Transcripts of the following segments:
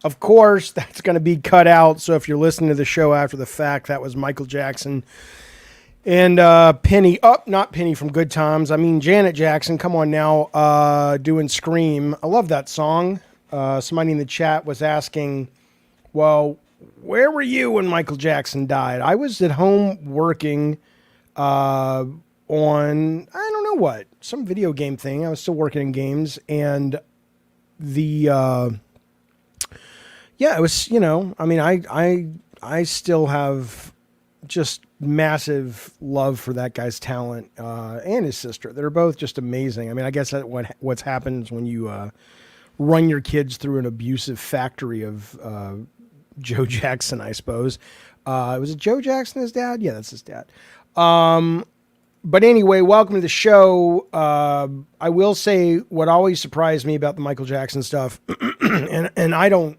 Of course, that's going to be cut out. So if you're listening to the show after the fact, that was Michael Jackson and Penny. Oh, not Penny from Good Times. I mean, Janet Jackson. Come on now. Doing Scream. I love that song. Somebody in the chat was asking, well, where were you when Michael Jackson died? I was at home working on, I don't know what, some video game thing. I was still working in games. And yeah, it was, I mean, I still have just massive love for that guy's talent and his sister. They're both just amazing. I mean, I guess that what's happens when you run your kids through an abusive factory of Joe Jackson, I suppose. Was it Joe Jackson, his dad? Yeah, that's his dad. But anyway, welcome to the show. I will say what always surprised me about the Michael Jackson stuff, and I don't,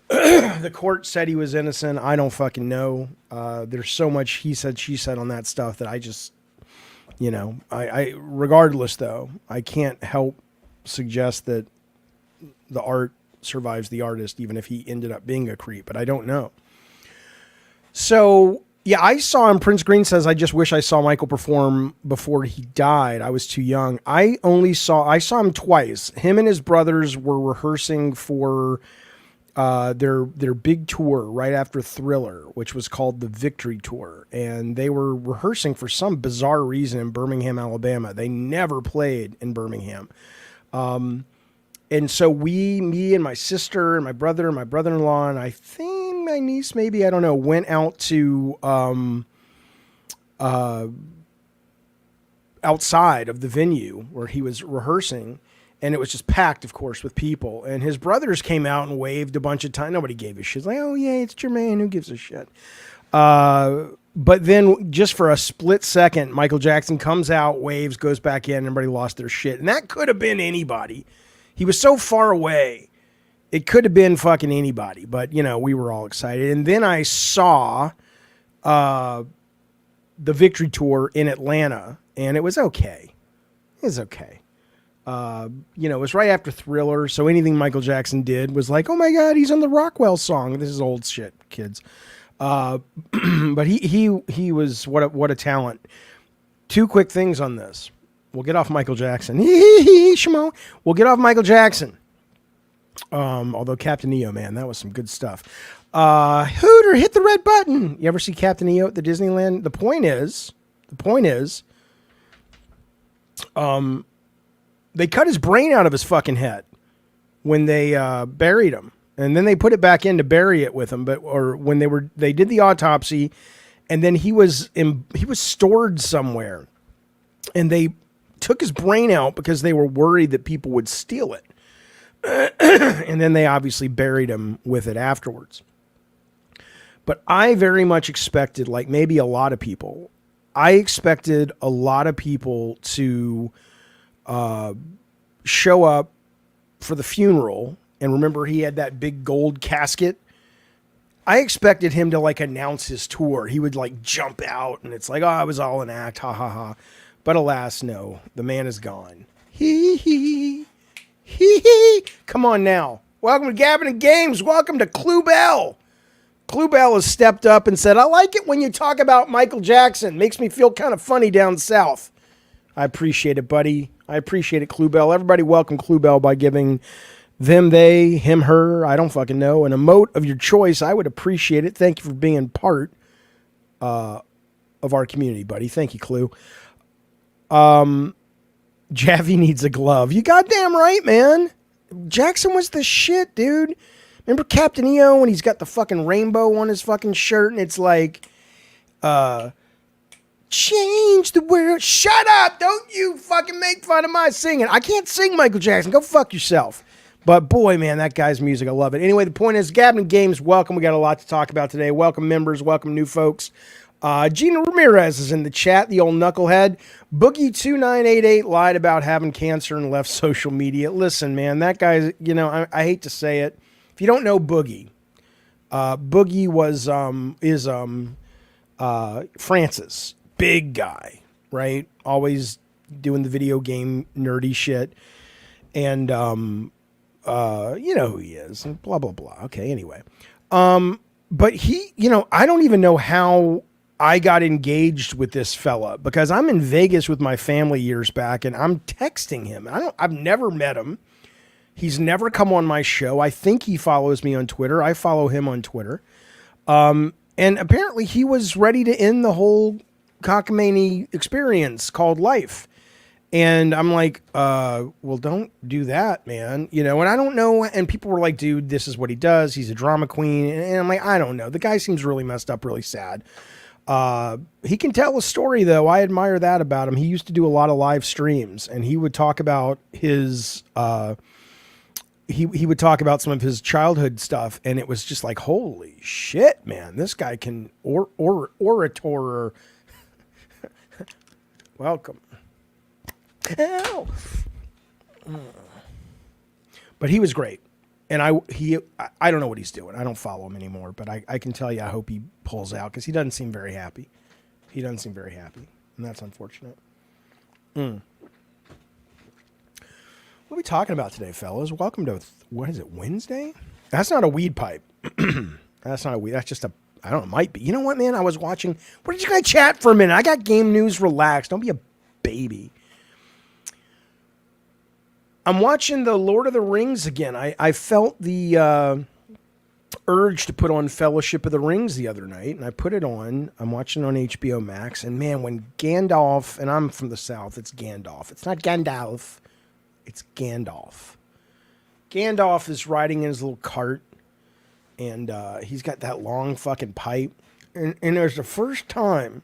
the court said he was innocent. I don't fucking know. There's so much he said, she said on that stuff that I just, I regardless though, I can't help suggest that the art survives the artist, even if he ended up being a creep, but I don't know. So yeah, I saw him. Prince Green says, I just wish I saw Michael perform before he died. I was too young. I saw him twice. Him and his brothers were rehearsing for their big tour right after Thriller, which was called the Victory Tour. And they were rehearsing for some bizarre reason in Birmingham, Alabama. They never played in Birmingham. And so me and my sister and my brother and my brother-in-law, and I think my niece, maybe, I don't know, went out to outside of the venue where he was rehearsing. And it was just packed, of course, with people. And his brothers came out and waved a bunch of times. Nobody gave a shit. It's like, oh, yeah, it's Jermaine. Who gives a shit? But then just for a split second, Michael Jackson comes out, waves, goes back in, and everybody lost their shit. And that could have been anybody. He was so far away. It could have been fucking anybody. But, we were all excited. And then I saw the Victory Tour in Atlanta, and it was okay. It was okay. It was right after Thriller, so anything Michael Jackson did was like, oh my God, he's on the Rockwell song. This is old shit, kids. But he was what a talent. Two quick things on this. We'll get off Michael Jackson. Shimon. We'll get off Michael Jackson. Although Captain EO, man, that was some good stuff. Hooter, hit the red button. You ever see Captain EO at the Disneyland? The point is, they cut his brain out of his fucking head when they buried him, and then they put it back in to bury it with him. When they did the autopsy, and then he was stored somewhere, and they took his brain out because they were worried that people would steal it, and then they obviously buried him with it afterwards. But I very much expected, like maybe a lot of people, to show up for the funeral. And remember, he had that big gold casket. I expected him to like announce his tour. He would like jump out and it's like, oh, it was all an act. Ha ha ha. But alas, no, the man is gone. Hee hee. Hee hee. Come on now. Welcome to Gavin and Games. Welcome to Clue Bell. Clue Bell has stepped up and said, I like it when you talk about Michael Jackson. Makes me feel kind of funny down south. I appreciate it, buddy. I appreciate it, Clue Bell. Everybody welcome Clue Bell by giving them, they, him, her, I don't fucking know, an emote of your choice. I would appreciate it. Thank you for being part of our community, buddy. Thank you, Clue. Jaffe needs a glove. You goddamn right, man. Jackson was the shit, dude. Remember Captain EO when he's got the fucking rainbow on his fucking shirt and it's like, change the world. Shut up. Don't you fucking make fun of my singing. I can't sing Michael Jackson. Go fuck yourself. But boy, man, that guy's music, I love it. Anyway, the point is, Gavin Games, welcome. We got a lot to talk about today. Welcome members, welcome new folks. Gina Ramirez is in the chat, the old knucklehead. Boogie2988 lied about having cancer and left social media. Listen, man, that guy, I hate to say it. If you don't know Boogie, Boogie is Francis. Big guy, right? Always doing the video game nerdy shit. And you know who he is, and blah, blah, blah. Okay, anyway. But he, I don't even know how I got engaged with this fella, because I'm in Vegas with my family years back, and I'm texting him. I've never met him. He's never come on my show. I think he follows me on Twitter. I follow him on Twitter. And apparently he was ready to end the whole cockamamie experience called life. And I'm like, well, don't do that, man. And I don't know. And people were like, dude, this is what he does. He's a drama queen. And I'm like, I don't know. The guy seems really messed up, really sad. He can tell a story, though. I admire that about him. He used to do a lot of live streams, and he would talk about his, he would talk about some of his childhood stuff. And it was just like, holy shit, man, this guy can orator. Welcome. Ow. But he was great. And I don't know what he's doing. I don't follow him anymore, but I can tell you, I hope he pulls out, because he doesn't seem very happy. And that's unfortunate. What are we talking about today, fellas? Welcome to, what is it, Wednesday? That's not a weed pipe. That's not a weed. That's just a, I don't know, it might be. You know what, man? I was watching, what did you guys chat for a minute? I got game news. Relax. Don't be a baby. I'm watching the Lord of the Rings again. I felt the urge to put on Fellowship of the Rings the other night, and I put it on. I'm watching it on HBO Max, and man, when Gandalf, and I'm from the South, it's Gandalf. It's not Gandalf. It's Gandalf. Gandalf is riding in his little cart, and he's got that long fucking pipe. And there's the first time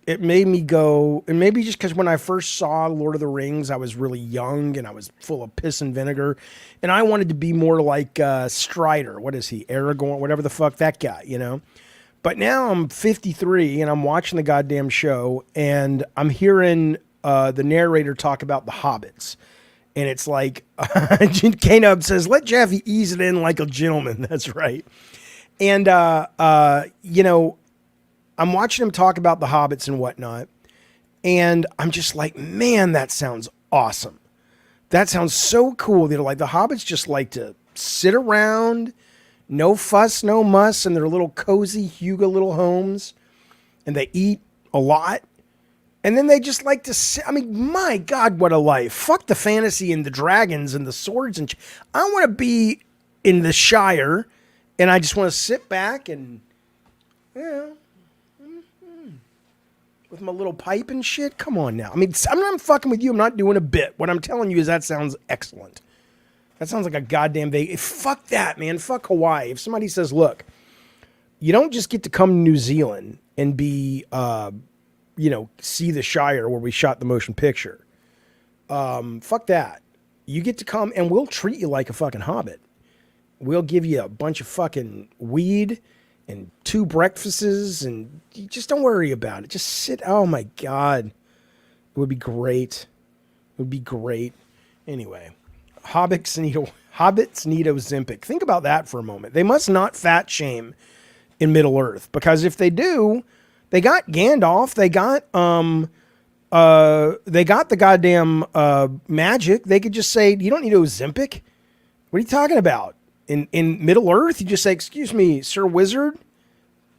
it made me go, and maybe just because when I first saw Lord of the Rings, I was really young and I was full of piss and vinegar, and I wanted to be more like Strider. What is he? Aragorn, whatever the fuck that guy, But now I'm 53 and I'm watching the goddamn show, and I'm hearing the narrator talk about the hobbits. And it's like, K-Nub says, let Jaffe ease it in like a gentleman. That's right. And, I'm watching him talk about the hobbits and whatnot, and I'm just like, man, that sounds awesome. That sounds so cool. Like the hobbits just like to sit around, no fuss, no muss, in their little cozy Hugo little homes, and they eat a lot. And then they just like to sit. I mean, my God, what a life. Fuck the fantasy and the dragons and the swords. I want to be in the Shire, and I just want to sit back and, with my little pipe and shit. Come on now. I mean, I'm not fucking with you. I'm not doing a bit. What I'm telling you is that sounds excellent. That sounds like a goddamn Vegas. Fuck that, man. Fuck Hawaii. If somebody says, look, you don't just get to come to New Zealand and be, see the Shire where we shot the motion picture. Fuck that. You get to come and we'll treat you like a fucking hobbit. We'll give you a bunch of fucking weed and 2 breakfasts, and you just don't worry about it. Just sit. Oh my God. It would be great. It would be great. Anyway, hobbits need Ozempic. Think about that for a moment. They must not fat shame in Middle Earth, because if they do, they got Gandalf. They got the goddamn magic. They could just say, you don't need Ozempic. What are you talking about? In Middle Earth, you just say, excuse me, Sir Wizard.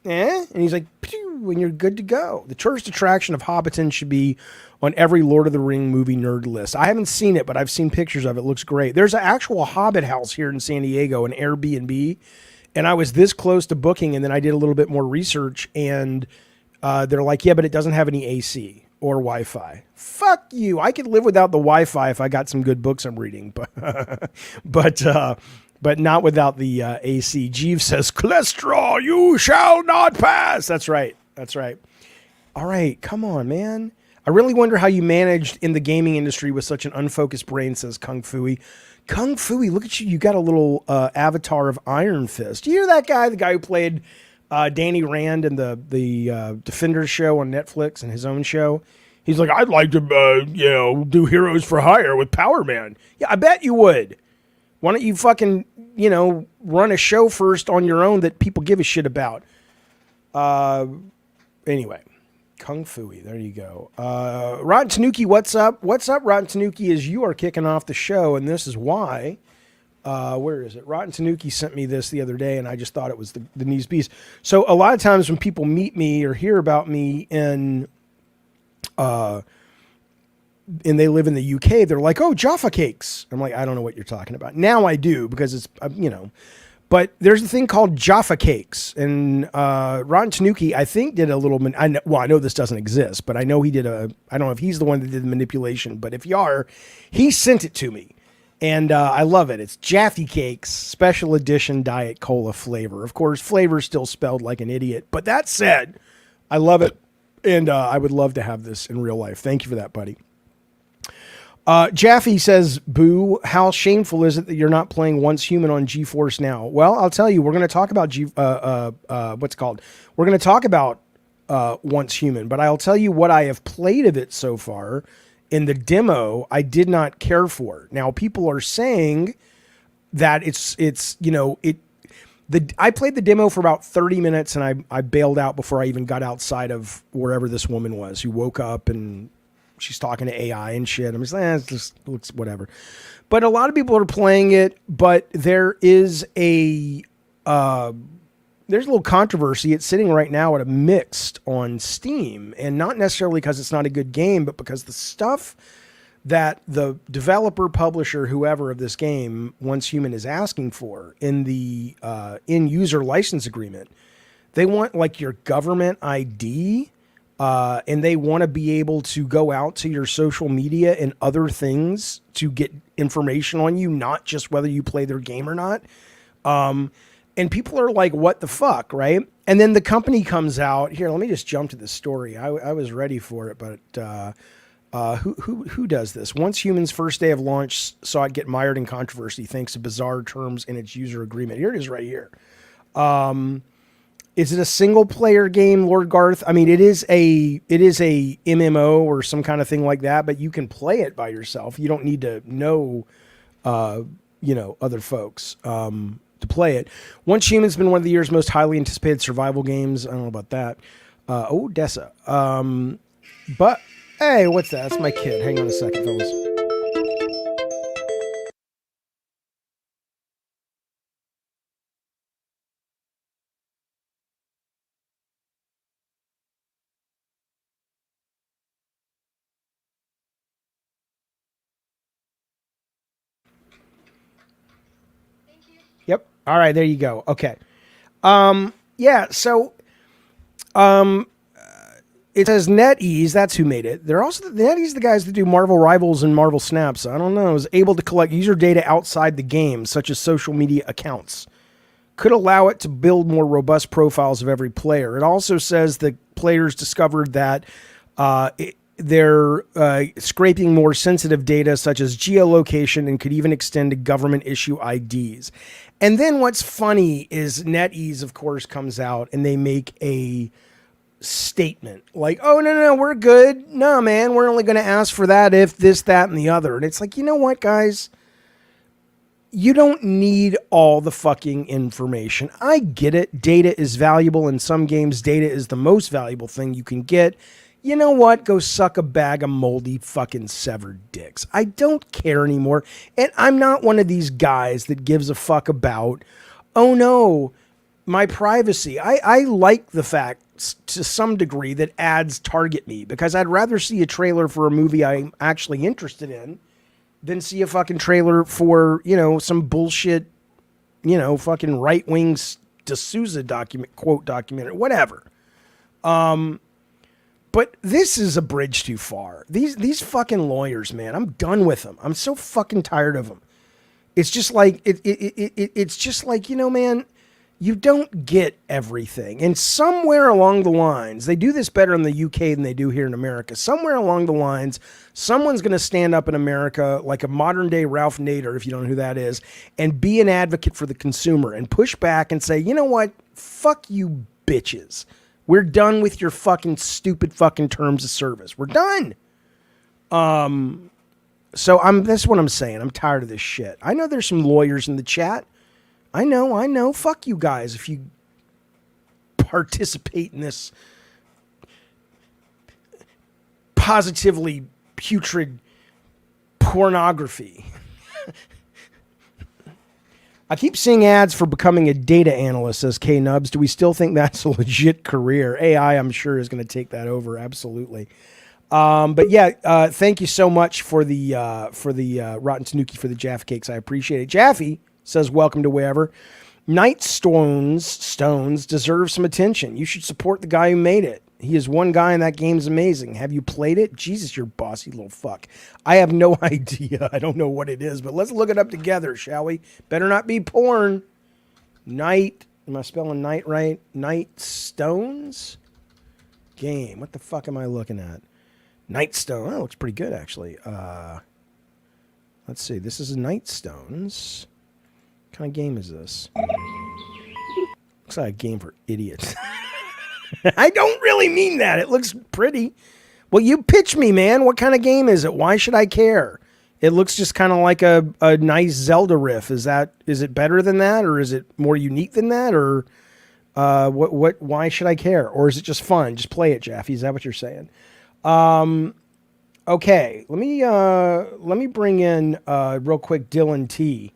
And he's like, pew, and you're good to go. The tourist attraction of Hobbiton should be on every Lord of the Ring movie nerd list. I haven't seen it, but I've seen pictures of it. It looks great. There's an actual Hobbit house here in San Diego, an Airbnb. And I was this close to booking, and then I did a little bit more research, and they're like, yeah, but it doesn't have any AC or Wi-Fi. Fuck you. I could live without the Wi-Fi if I got some good books I'm reading, but not without the AC. Jeeves says, cholesterol, you shall not pass. That's right. That's right. All right. Come on, man. I really wonder how you managed in the gaming industry with such an unfocused brain, says Kung Fooey. Kung Fooey, look at you. You got a little avatar of Iron Fist. You hear that guy? The guy who played Danny Rand in the Defenders show on Netflix and his own show. He's like, I'd like to, do Heroes for Hire with Power Man. Yeah, I bet you would. Why don't you fucking, run a show first on your own that people give a shit about? Anyway, Kung Fooey, there you go. Rotten Tanuki, what's up? What's up, Rotten Tanuki, is you are kicking off the show, and this is why. Where is it? Rotten Tanuki sent me this the other day, and I just thought it was the News Beast. So a lot of times when people meet me or hear about me and they live in the UK, they're like, "Oh, Jaffa cakes." I'm like, I don't know what you're talking about. Now I do, because it's, But there's a thing called Jaffa cakes, and Rotten Tanuki, I think, did a little. I know this doesn't exist, but I know he did I don't know if he's the one that did the manipulation, but if you are, he sent it to me, and I love it. It's Jaffe cakes, special edition Diet Cola flavor. Of course, flavor still spelled like an idiot, but that said, I love it, and I would love to have this in real life. Thank you for that, buddy. Jaffe says, "Boo, how shameful is it that you're not playing Once Human on GeForce Now?" Well, I'll tell you, we're going to talk about We're going to talk about Once Human, but I'll tell you what I have played of it so far. In the demo, I did not care for. Now, people are saying that I played the demo for about 30 minutes and I bailed out before I even got outside of wherever this woman was, who woke up and she's talking to AI and shit. I'm just like, it just looks whatever. But a lot of people are playing it, but there is there's a little controversy. It's sitting right now at a mixed on Steam, and not necessarily because it's not a good game, but because the stuff that the developer, publisher, whoever of this game, Once Human, is asking for in the in-user license agreement, they want like your government ID, and they want to be able to go out to your social media and other things to get information on you, not just whether you play their game or not. And people are like, what the fuck, right? And then the company comes out. Here, let me just jump to the story. I was ready for it, but who does this? Once Human's first day of launch saw it get mired in controversy thanks to bizarre terms in its user agreement. Here it is right here. Is it a single player game, Lord Garth? I mean, it is a MMO or some kind of thing like that, but you can play it by yourself. You don't need to know, other folks to play it. Once Human's been one of the year's most highly anticipated survival games. I don't know about that. Odessa. But hey, what's that? That's my kid. Hang on a second, fellas. Yep. All right, there you go. Okay. Yeah, so it says NetEase, that's who made it. They're also NetEase, the guys that do Marvel Rivals and Marvel Snaps. I don't know, is able to collect user data outside the game, such as social media accounts. Could allow it to build more robust profiles of every player. It also says that players discovered that they're scraping more sensitive data such as geolocation and could even extend to government issue IDs. And then what's funny is NetEase, of course, comes out and they make a statement like, oh, no, we're good. No, man, we're only going to ask for that if this, that, and the other. And it's like, you know what, guys? You don't need all the fucking information. I get it. Data is valuable. In some games, data is the most valuable thing you can get. You know what? Go suck a bag of moldy fucking severed dicks. I don't care anymore. And I'm not one of these guys that gives a fuck about, oh no, my privacy. I like the fact to some degree that ads target me, because I'd rather see a trailer for a movie I'm actually interested in than see a fucking trailer for, some bullshit, fucking right-wing D'Souza documentary, whatever. But this is a bridge too far. These fucking lawyers, man, I'm done with them. I'm so fucking tired of them. It's just like, it's just like, man, you don't get everything. And somewhere along the lines, they do this better in the UK than they do here in America. Somewhere along the lines, someone's going to stand up in America like a modern day Ralph Nader, if you don't know who that is, and be an advocate for the consumer and push back and say, you know what? Fuck you bitches. We're done with your fucking stupid fucking terms of service. We're done. So that's what I'm saying. I'm tired of this shit. I know there's some lawyers in the chat. I know. Fuck you guys if you participate in this positively putrid pornography. I keep seeing ads for becoming a data analyst, says K Nubs. Do we still think that's a legit career? AI, I'm sure, is going to take that over. Absolutely. But yeah, thank you so much for the Rotten Tanuki for the Jaffe cakes. I appreciate it. Jaffe says, welcome to wherever. Night Stones deserve some attention. You should support the guy who made it. He is one guy and that game's amazing. Have you played it? Jesus, you're bossy little fuck. I have no idea. I don't know what it is, but let's look it up together, shall we? Better not be porn. Night, am I spelling night right? Night Stones? Game. What the fuck am I looking at? Nightstone. Oh, it looks pretty good, actually. Let's see. This is Night Stones. What kind of game is this? Looks like a game for idiots. I don't really mean that. It looks pretty. Well, you pitch me, man. What kind of game is it? Why should I care? It looks just kind of like a nice Zelda riff. Is it better than that, or is it more unique than that, or what? Why should I care? Or is it just fun? Just play it, Jaffe. Is that what you're saying? Okay. Let me bring in real quick Dylan T.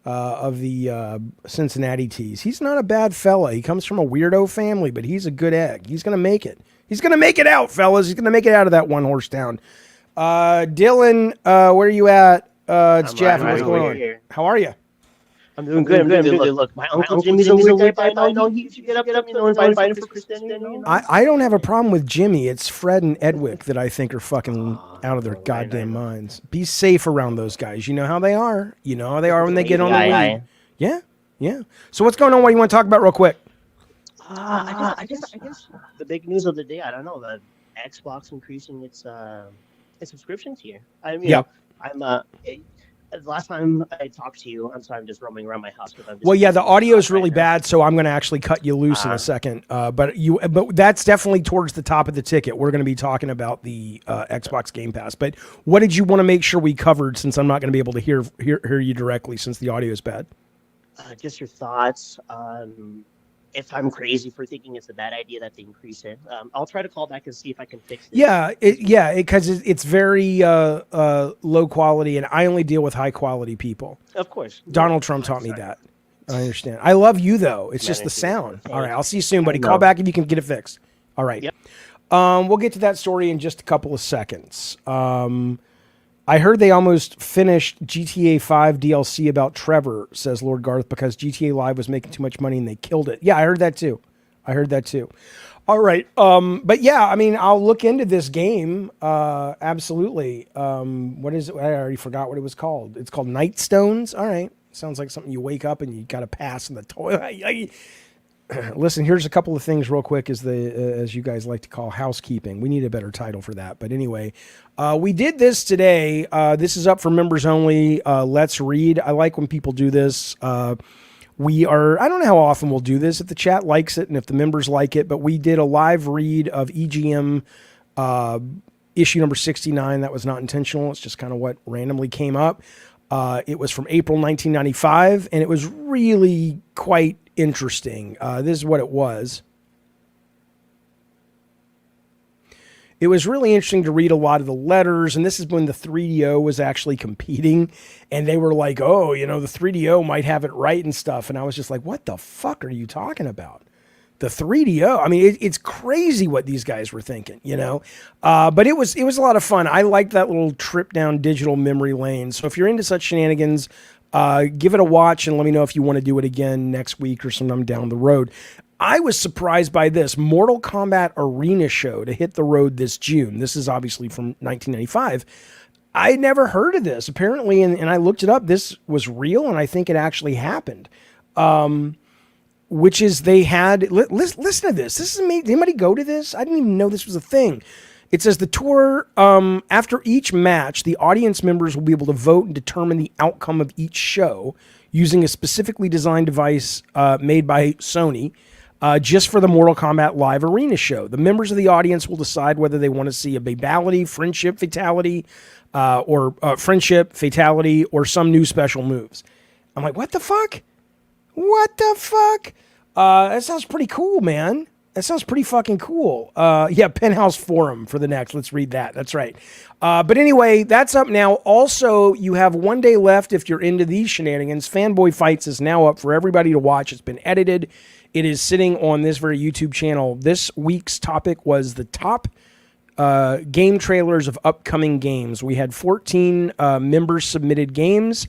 Of the Cincinnati Tees. He's not a bad fella. He comes from a weirdo family, but he's a good egg. He's going to make it. He's going to make it out, fellas. He's going to make it out of that one horse town. Dylan, where are you at? It's Jaffe. What's going on? Here. How are you? I'm doing good. Look, my uncle Jimmy's a weird guy. I know he should get up, invite him for Christmas. I don't have a problem with Jimmy. It's Fred and Edwick that I think are fucking out of their goddamn minds. Be safe around those guys. You know how they are. You know how they are when they get on the weed. Yeah. So what's going on? What do you want to talk about real quick? I guess the big news of the day. I don't know, the Xbox increasing its subscription tier. I mean, the last time I talked to you, I'm sorry, I'm just roaming around my house. Well, yeah, the audio is really bad, so I'm going to actually cut you loose in a second. But that's definitely towards the top of the ticket. We're going to be talking about the Xbox Game Pass. But what did you want to make sure we covered, since I'm not going to be able to hear you directly since the audio is bad? Just your thoughts. If I'm crazy for thinking it's a bad idea that they increase it, I'll try to call back and see if I can fix it. Yeah, because it's very low quality, and I only deal with high quality people. Of course. Donald Trump taught me that. I understand. I love you, though. It's just the sound. All right, I'll see you soon, buddy. Call back if you can get it fixed. All right. Yep. We'll get to that story in just a couple of seconds. I heard they almost finished GTA 5 DLC about Trevor, says Lord Garth, because GTA Live was making too much money and they killed it. Yeah, I heard that too. All right. But yeah, I mean, I'll look into this game. Absolutely. What is it? I already forgot what it was called. It's called Night Stones. All right. Sounds like something you wake up and you got to pass in the toilet. Listen, here's a couple of things real quick, as you guys like to call housekeeping. We need a better title for that. But anyway, we did this today. This is up for members only. Let's read. I like when people do this. I don't know how often we'll do this, if the chat likes it and if the members like it, but we did a live read of EGM issue number 69. That was not intentional. It's just kind of what randomly came up. It was from April 1995, and it was really quite interesting. This is what it was. It was really interesting to read a lot of the letters, and this is when the 3DO was actually competing, and they were like, oh, the 3DO might have it right and stuff, and I was just like, what the fuck are you talking about? The 3DO. I mean, it's crazy what these guys were thinking, but it was a lot of fun. I liked that little trip down digital memory lane. So if you're into such shenanigans, give it a watch and let me know if you want to do it again next week or sometime down the road. I was surprised by this Mortal Kombat Arena show to hit the road this June. This is obviously from 1995. I never heard of this apparently. And I looked it up. This was real. And I think it actually happened. Which is they had, listen to this. This is amazing. Did anybody go to this? I didn't even know this was a thing. It says the tour, after each match, the audience members will be able to vote and determine the outcome of each show using a specifically designed device made by Sony just for the Mortal Kombat Live Arena show. The members of the audience will decide whether they want to see a babality, friendship, fatality, or some new special moves. I'm like, what the fuck? What the fuck? That sounds pretty cool, man. That sounds pretty fucking cool. Yeah, Penthouse Forum for the next. Let's read that. That's right. But anyway, that's up now. Also, you have 1 day left if you're into these shenanigans. Fanboy Fights is now up for everybody to watch. It's been edited. It is sitting on this very YouTube channel. This week's topic was the top game trailers of upcoming games. We had 14 members submitted games.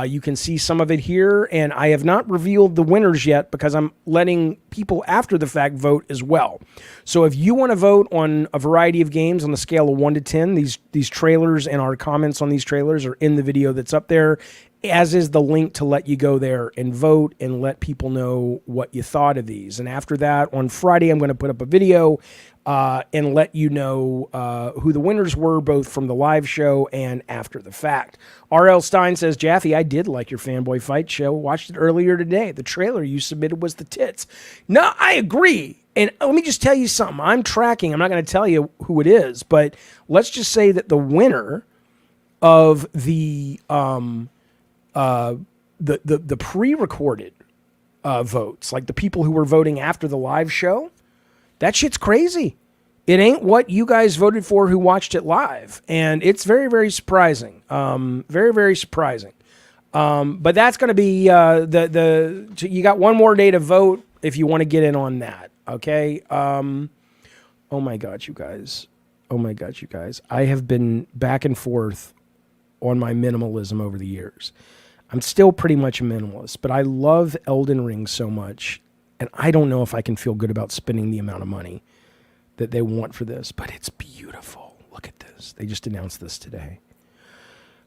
You can see some of it here, and I have not revealed the winners yet because I'm letting people after the fact vote as well. So if you want to vote on a variety of games on the scale of 1 to 10, these trailers and our comments on these trailers are in the video that's up there, as is the link to let you go there and vote and let people know what you thought of these. And after that, on Friday, I'm going to put up a video and let you know who the winners were, both from the live show and after the fact. R.L. Stein says, Jaffe, I did like your Fanboy Fight show. Watched it earlier today. The trailer you submitted was the tits. No, I agree. And let me just tell you something. I'm tracking. I'm not going to tell you who it is, but let's just say that the winner of the pre-recorded votes, like the people who were voting after the live show, that shit's crazy. It ain't what you guys voted for who watched it live. And it's very, very surprising. Very, very surprising. But that's going to be you got one more day to vote if you want to get in on that. Okay. Oh my God, you guys. Oh my God, you guys. I have been back and forth on my minimalism over the years. I'm still pretty much a minimalist, but I love Elden Ring so much. And I don't know if I can feel good about spending the amount of money that they want for this, but it's beautiful. Look at this. They just announced this today.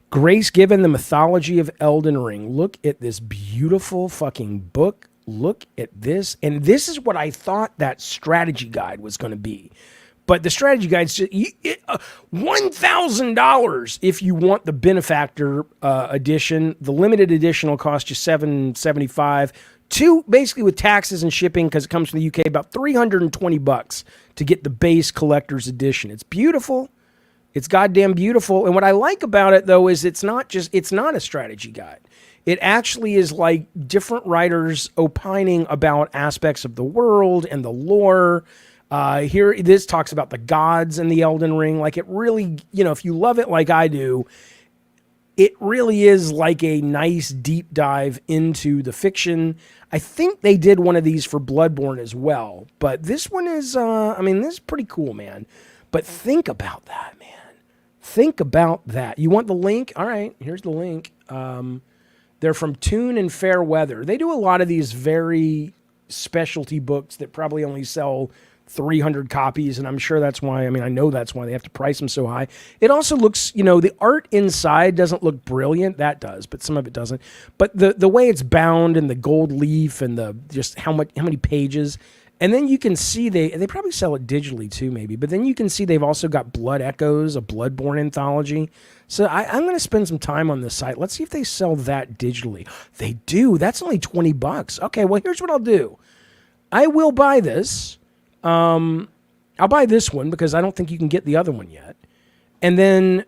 Grace Given, The Mythology of Elden Ring. Look at this beautiful fucking book. Look at this. And this is what I thought that strategy guide was going to be. But the strategy guide's $1,000 if you want the benefactor edition. The limited edition will cost you $775. Two, basically with taxes and shipping, because it comes from the UK, about $320 to get the base collector's edition. It's beautiful. It's goddamn beautiful. And what I like about it, though, is it's not a strategy guide. It actually is like different writers opining about aspects of the world and the lore. Here, this talks about the gods in the Elden Ring. Like, it really, if you love it like I do, it really is like a nice deep dive into the fiction. I think they did one of these for Bloodborne as well, but this one is, this is pretty cool, man. But think about that, man. Think about that. You want the link? All right, here's the link. They're from Toon and Fair Weather. They do a lot of these very specialty books that probably only sell 300 copies, and I'm sure that's why, I know that's why they have to price them so high. It also looks, the art inside doesn't look brilliant. That does, but some of it doesn't. But the way it's bound and the gold leaf and the just how many pages, and then you can see they probably sell it digitally too, maybe. But then you can see they've also got Blood Echoes, a Bloodborne anthology. So I'm going to spend some time on this site. Let's see if they sell that digitally. They do. That's only $20. Okay, well, here's what I'll do. I will buy this. I'll buy this one because I don't think you can get the other one yet. And then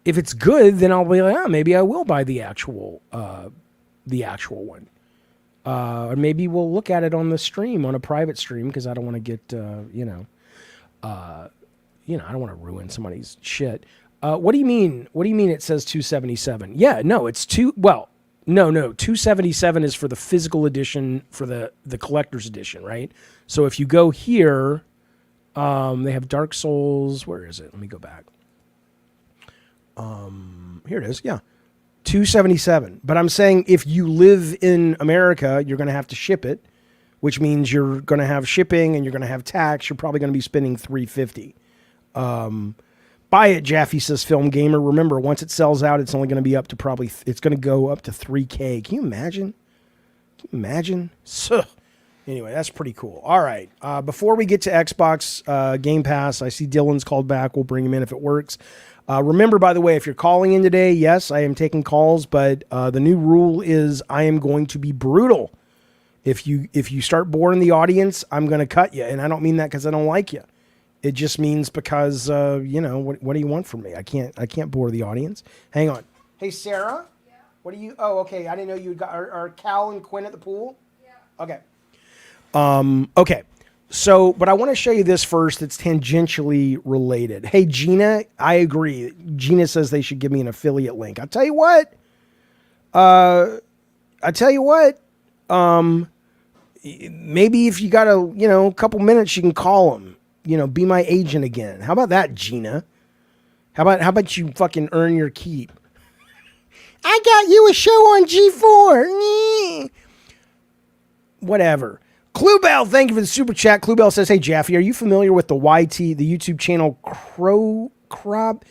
if it's good, then I'll be like, maybe I will buy the actual one. Or maybe we'll look at it on the stream, on a private stream, because I don't want to get, I don't want to ruin somebody's shit. What do you mean? What do you mean it says 277? Yeah, no, it's no, 277 is for the physical edition, for the collector's edition, right? So if you go here, they have Dark Souls. Where is it? Let me go back. Here it is. Yeah, 277. But I'm saying if you live in America, you're going to have to ship it, which means you're going to have shipping and you're going to have tax. You're probably going to be spending $350. Buy it, Jaffe says, Film Gamer. Remember, once it sells out, it's only going to be up to it's going to go up to 3K. Can you imagine? Anyway, that's pretty cool. All right. Before we get to Xbox Game Pass, I see Dylan's called back. We'll bring him in if it works. Remember, by the way, if you're calling in today, yes, I am taking calls, but the new rule is I am going to be brutal. If you start boring the audience, I'm going to cut you. And I don't mean that because I don't like you. It just means because, what do you want from me? I can't bore the audience. Hang on. Hey, Sarah? Yeah? What do you... Oh, okay. I didn't know you got... Are Cal and Quinn at the pool? Yeah. Okay. Okay. So, but I want to show you this first. It's tangentially related. Hey, Gina, I agree. Gina says they should give me an affiliate link. I tell you what. Maybe if you got a couple minutes, you can call them. Be my agent again. How about that, Gina? How about you fucking earn your keep? I got you a show on G4. Whatever. Cluebell, thank you for the super chat. Cluebell says, "Hey Jaffe, are you familiar with the the YouTube channel Crowbcat?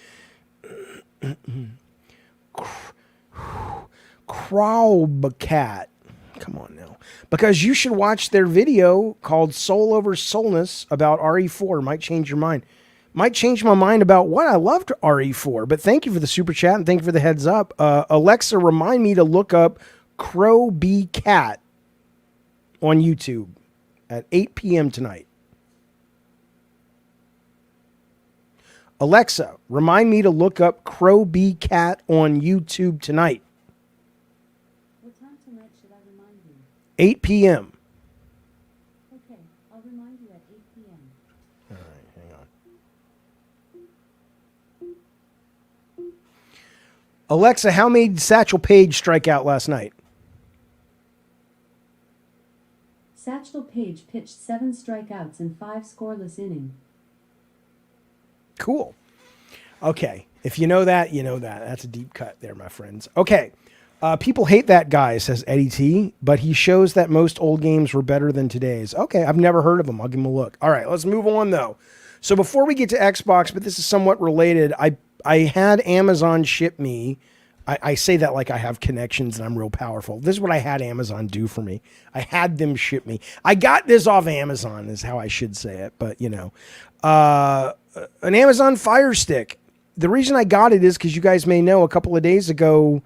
Come on now, because you should watch their video called Soul Over Soulness about RE4. Might change your mind. Might change my mind about what I loved RE4. But thank you for the super chat and thank you for the heads up. Alexa, remind me to look up Crowbcat on YouTube at 8 p.m. tonight. Alexa, remind me to look up Crowbcat on YouTube tonight. What time tonight should I remind you? 8 p.m. Okay, I'll remind you at 8 p.m. All right, hang on. Alexa, how made Satchel Paige strike out last night? Satchel Paige pitched 7 strikeouts in 5 scoreless innings. Cool. Okay. If you know that, you know that. That's a deep cut there, my friends. Okay. People hate that guy, says Eddie T, but he shows that most old games were better than today's. Okay. I've never heard of him. I'll give him a look. All right. Let's move on, though. So before we get to Xbox, but this is somewhat related, I had Amazon ship me. I say that like I have connections and I'm real powerful. This is what I had Amazon do for me. I had them ship me. I got this off Amazon is how I should say it. But, an Amazon Fire Stick. The reason I got it is because you guys may know a couple of days ago,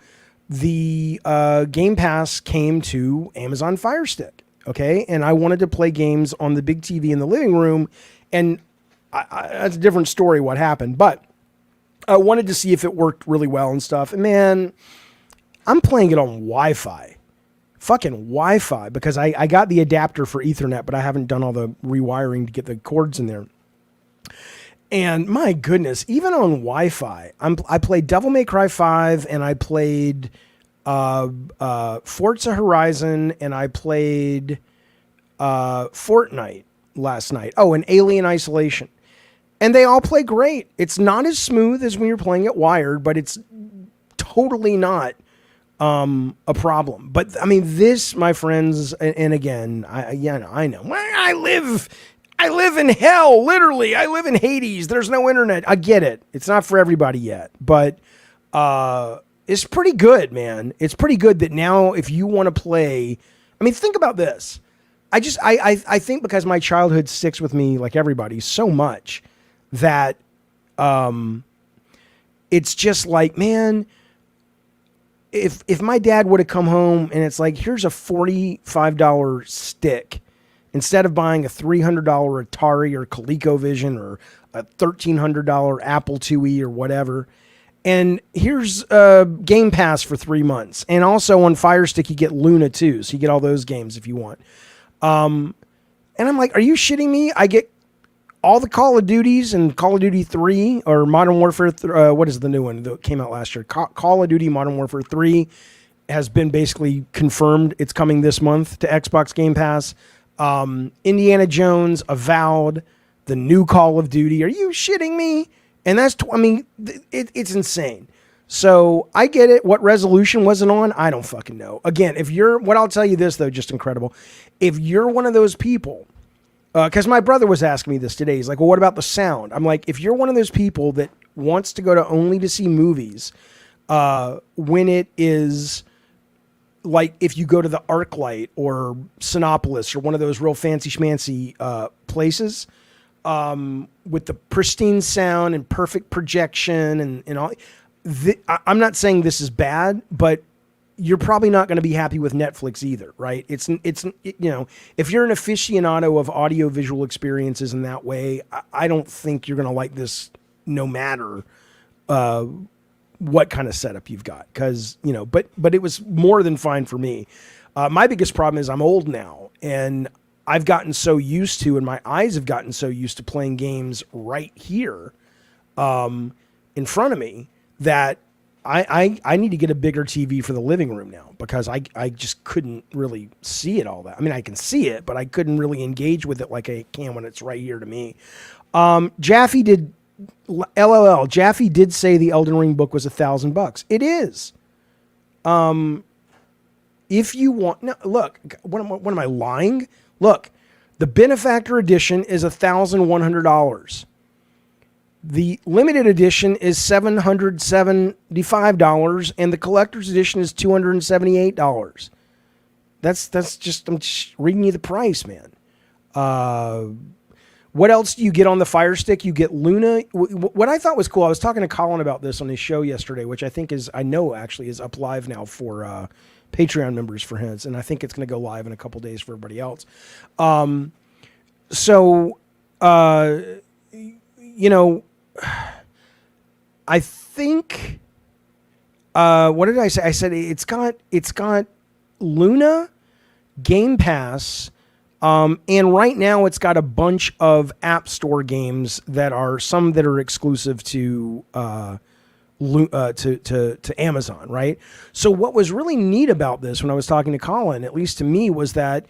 the GamePass came to Amazon Fire Stick. Okay. And I wanted to play games on the big TV in the living room. And that's a different story what happened. But I wanted to see if it worked really well and stuff. And man, I'm playing it on Wi-Fi. Fucking Wi-Fi. Because I got the adapter for Ethernet, but I haven't done all the rewiring to get the cords in there. And my goodness, even on Wi-Fi, I played Devil May Cry 5 and I played Forza Horizon and I played Fortnite last night. Oh, and Alien Isolation. And they all play great. It's not as smooth as when you're playing it wired, but it's totally not a problem. But I mean, this, my friends, and again, I know. I live in hell, literally. I live in Hades. There's no internet. I get it. It's not for everybody yet, but it's pretty good, man. It's pretty good that now if you want to play, I mean, think about this. I think because my childhood sticks with me like everybody so much that it's just like, man, if my dad would have come home and it's like, here's a $45 stick instead of buying a $300 Atari or ColecoVision or a $1,300 Apple IIe or whatever, and here's Game Pass for 3 months, and also on Fire Stick you get Luna too, so you get all those games if you want. And I'm like, are you shitting me? I get all the Call of Duties and Call of Duty 3 or Modern Warfare. What is the new one that came out last year? Call of Duty Modern Warfare 3 has been basically confirmed. It's coming this month to Xbox Game Pass. Indiana Jones, Avowed, the new Call of Duty. Are you shitting me? And that's, it's insane. So I get it. What resolution was it on? I don't fucking know. Again, what I'll tell you this though, just incredible. If you're one of those people, because my brother was asking me this today. He's like, well, what about the sound? I'm like, if you're one of those people that wants to go to only to see movies, when it is like if you go to the ArcLight or Cinepolis or one of those real fancy schmancy places with the pristine sound and perfect projection and all, I'm not saying this is bad, but you're probably not going to be happy with Netflix either, right? It's if you're an aficionado of audio visual experiences in that way, I don't think you're going to like this no matter what kind of setup you've got, because but it was more than fine for me. My biggest problem is I'm old now, and I've gotten so used to, and my eyes have gotten so used to playing games right here in front of me that I need to get a bigger TV for the living room now, because I just couldn't really see it all that. I mean, I can see it, but I couldn't really engage with it like I can when it's right here to me. Jaffe did, LOL, Jaffe did say the Elden Ring book was $1,000. It is. If you want, no, look, what am I lying? Look, the Benefactor edition is $1,100. The limited edition is $775, and the collector's edition is $278. That's just, I'm just reading you the price, man. What else do you get on the Fire Stick? You get Luna. What I thought was cool, I was talking to Colin about this on his show yesterday, which I think is, I know actually is up live now for Patreon members for his, and I think it's going to go live in a couple days for everybody else. You know, I think, what did I say? I said it's got Luna, GamePass, and right now it's got a bunch of App Store games that are some that are exclusive to Amazon, right? So what was really neat about this when I was talking to Colin, at least to me, was that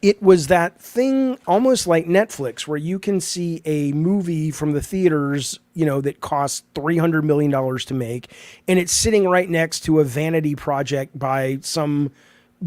it was that thing almost like Netflix, where you can see a movie from the theaters, you know, that costs $300 million to make, and it's sitting right next to a vanity project by some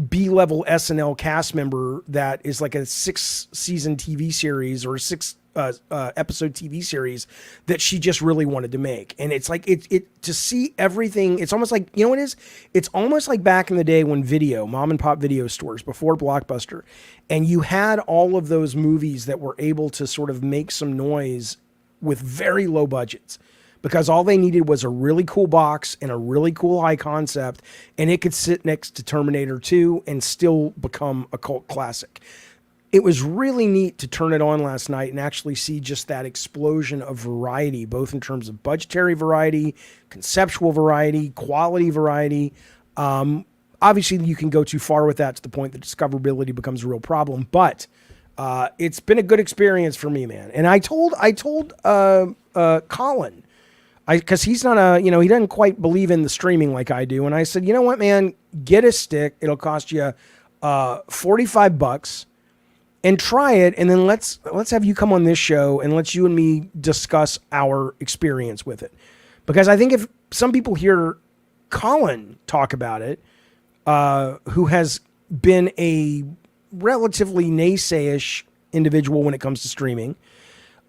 B-level SNL cast member that is like a 6-season TV series or a 6-episode TV series that she just really wanted to make. And it's like, it to see everything, it's almost like, you know what it is? It's almost like back in the day when mom and pop video stores, before Blockbuster, and you had all of those movies that were able to sort of make some noise with very low budgets, because all they needed was a really cool box and a really cool high concept, and it could sit next to Terminator 2 and still become a cult classic. It was really neat to turn it on last night and actually see just that explosion of variety, both in terms of budgetary variety, conceptual variety, quality variety. Obviously, you can go too far with that to the point that discoverability becomes a real problem, but it's been a good experience for me, man. And I told Colin, because he's not he doesn't quite believe in the streaming like I do. And I said, you know what, man, get a stick. It'll cost you $45 and try it. And then let's have you come on this show and let you and me discuss our experience with it. Because I think if some people hear Colin talk about it, who has been a relatively naysayish individual when it comes to streaming,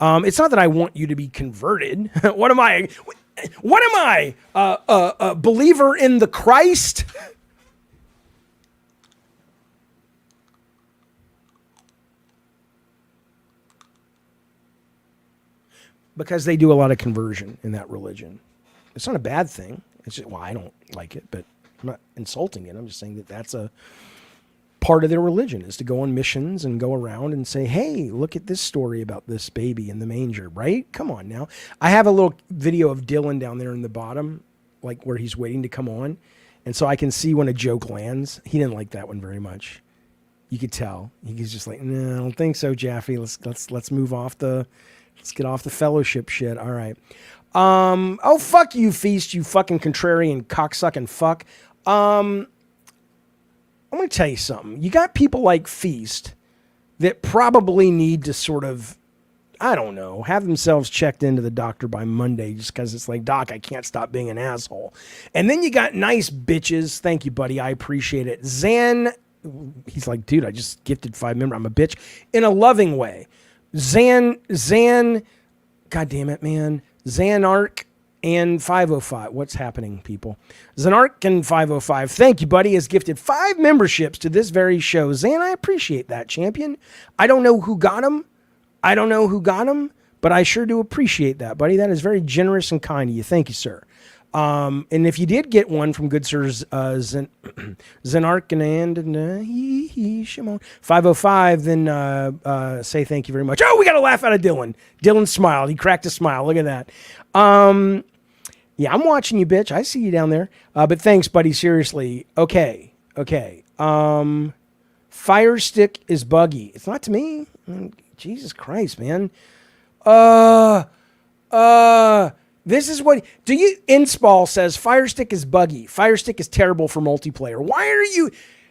it's not that I want you to be converted. What am I? A believer in the Christ? Because they do a lot of conversion in that religion. It's not a bad thing. It's just, well, I don't like it, but I'm not insulting it. I'm just saying that that's a part of their religion, is to go on missions and go around and say, hey, look at this story about this baby in the manger, right? Come on now. I have a little video of Dylan down there in the bottom, like where he's waiting to come on. And so I can see when a joke lands. He didn't like that one very much. You could tell. He's just like, no, I don't think so, Jaffe. Let's move off let's get off the fellowship shit. All right. Oh, fuck you, Feast, you fucking contrarian cocksucking fuck. I'm going to tell you something. You got people like Feast that probably need to sort of, I don't know, have themselves checked into the doctor by Monday, just because it's like, Doc, I can't stop being an asshole. And then you got nice bitches. Thank you, buddy. I appreciate it. Zan, he's like, dude, I just gifted 5 members. I'm a bitch. In a loving way. Zan, God damn it, man. Zanark and 505. What's happening, people? Zanark and 505. Thank you, buddy. Has gifted 5 memberships to this very show. Zan, I appreciate that, champion. I don't know who got them. But I sure do appreciate that, buddy. That is very generous and kind of you. Thank you, sir. And if you did get one from good sir Zanark and Shimon 505, then say thank you very much. Oh, we got a laugh out of Dylan. Dylan smiled. He cracked a smile. Look at that. Yeah, I'm watching you, bitch. I see you down there. But thanks, buddy. Seriously. Okay. Fire Stick is buggy. It's not to me. Jesus Christ, man. This is what Inspal says. Fire Stick is buggy. Fire Stick is terrible for multiplayer. Why are you?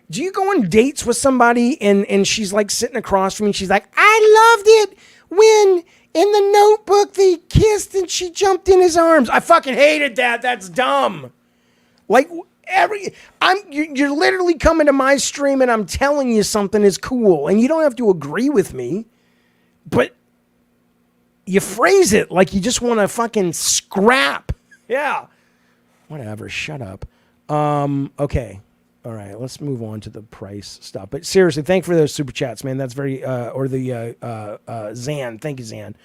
Do you go on dates with somebody and she's like sitting across from me? She's like, I loved it when in the Notebook they kissed and she jumped in his arms. I fucking hated that. That's dumb. Like you're literally coming to my stream and I'm telling you something is cool and you don't have to agree with me, but you phrase it like you just want to fucking scrap. Yeah. Whatever. Shut up. Okay. All right. Let's move on to the price stuff. But seriously, thank you for those super chats, man. That's very, Zan. Thank you, Zan.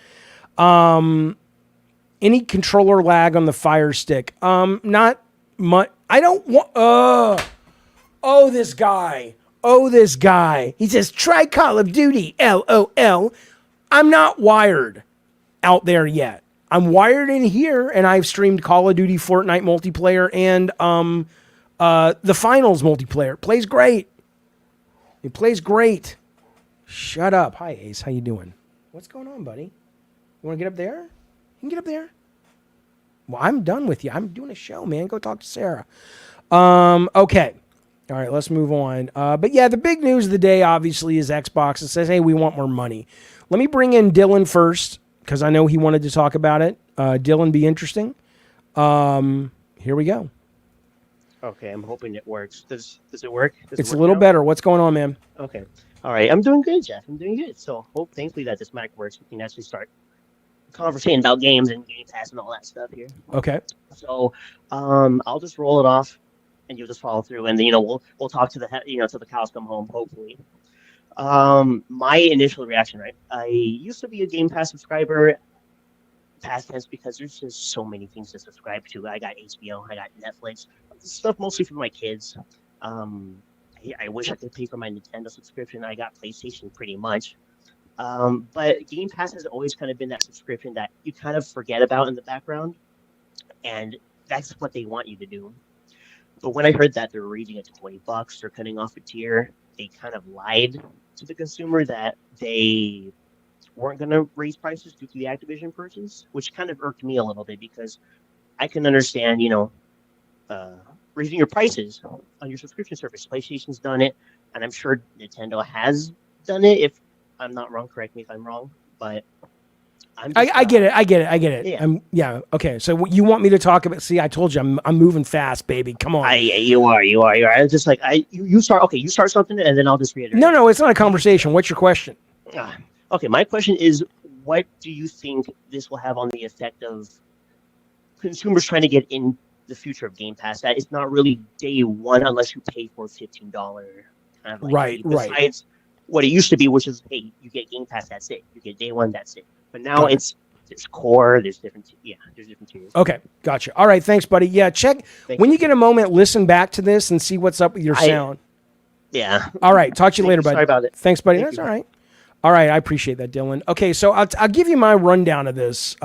Any controller lag on the Fire Stick? Not much. I don't want, this guy. He says, try Call of Duty, LOL. I'm not wired out there yet. I'm wired in here, and I've streamed Call of Duty, Fortnite multiplayer, and the Finals multiplayer. Plays great. It plays great. Shut up. Hi, Ace. How you doing? What's going on, buddy? You want to get up there? You can get up there. Well, I'm done with you. I'm doing a show, man. Go talk to Sarah. Okay. All right, let's move on. But yeah, the big news of the day, obviously, is Xbox. It says, hey, we want more money. Let me bring in Dylan first, because I know he wanted to talk about it. Dylan, be interesting. Here we go. Okay, I'm hoping it works. Does it work? It's a little better. What's going on, man? Okay. All right, I'm doing good, Jeff. I'm doing good. So thankfully that this mic works. We can actually start conversating about games and Game Pass and all that stuff here. Okay. So I'll just roll it off, and you'll just follow through, and then we'll talk to till the cows come home, hopefully. My initial reaction, right? I used to be a Game Pass subscriber, past tense, because there's just so many things to subscribe to. I got HBO, I got Netflix, stuff mostly for my kids. I wish I could pay for my Nintendo subscription. I got PlayStation pretty much. But Game Pass has always kind of been that subscription that you kind of forget about in the background, and that's what they want you to do. But when I heard that they're raising it to $20, they're cutting off a tier, they kind of lied to the consumer that they weren't going to raise prices due to the Activision purchase, which kind of irked me a little bit because I can understand, raising your prices on your subscription service. PlayStation's done it, and I'm sure Nintendo has done it. If I'm not wrong, correct me if I'm wrong, but I get it. Yeah. Yeah. Okay. So you want me to talk about? See, I told you I'm moving fast, baby. Come on. You are. I'm just like you start. Okay, you start something, and then I'll just reiterate. No, it's not a conversation. What's your question? Okay, my question is, what do you think this will have on the effect of consumers trying to get in the future of Game Pass? That it's not really day one unless you pay for $15 kind of like fee. Besides what it used to be, which is, hey, you get Game Pass, that's it. You get day one, that's it. But now there's core, there's different tiers. Okay, gotcha. All right, thanks, buddy. Yeah, when you get a moment, listen back to this and see what's up with your sound. Yeah. All right, talk to you later, buddy. Sorry about it. Thanks, buddy. That's all right. All right, I appreciate that, Dylan. Okay, so I'll give you my rundown of this.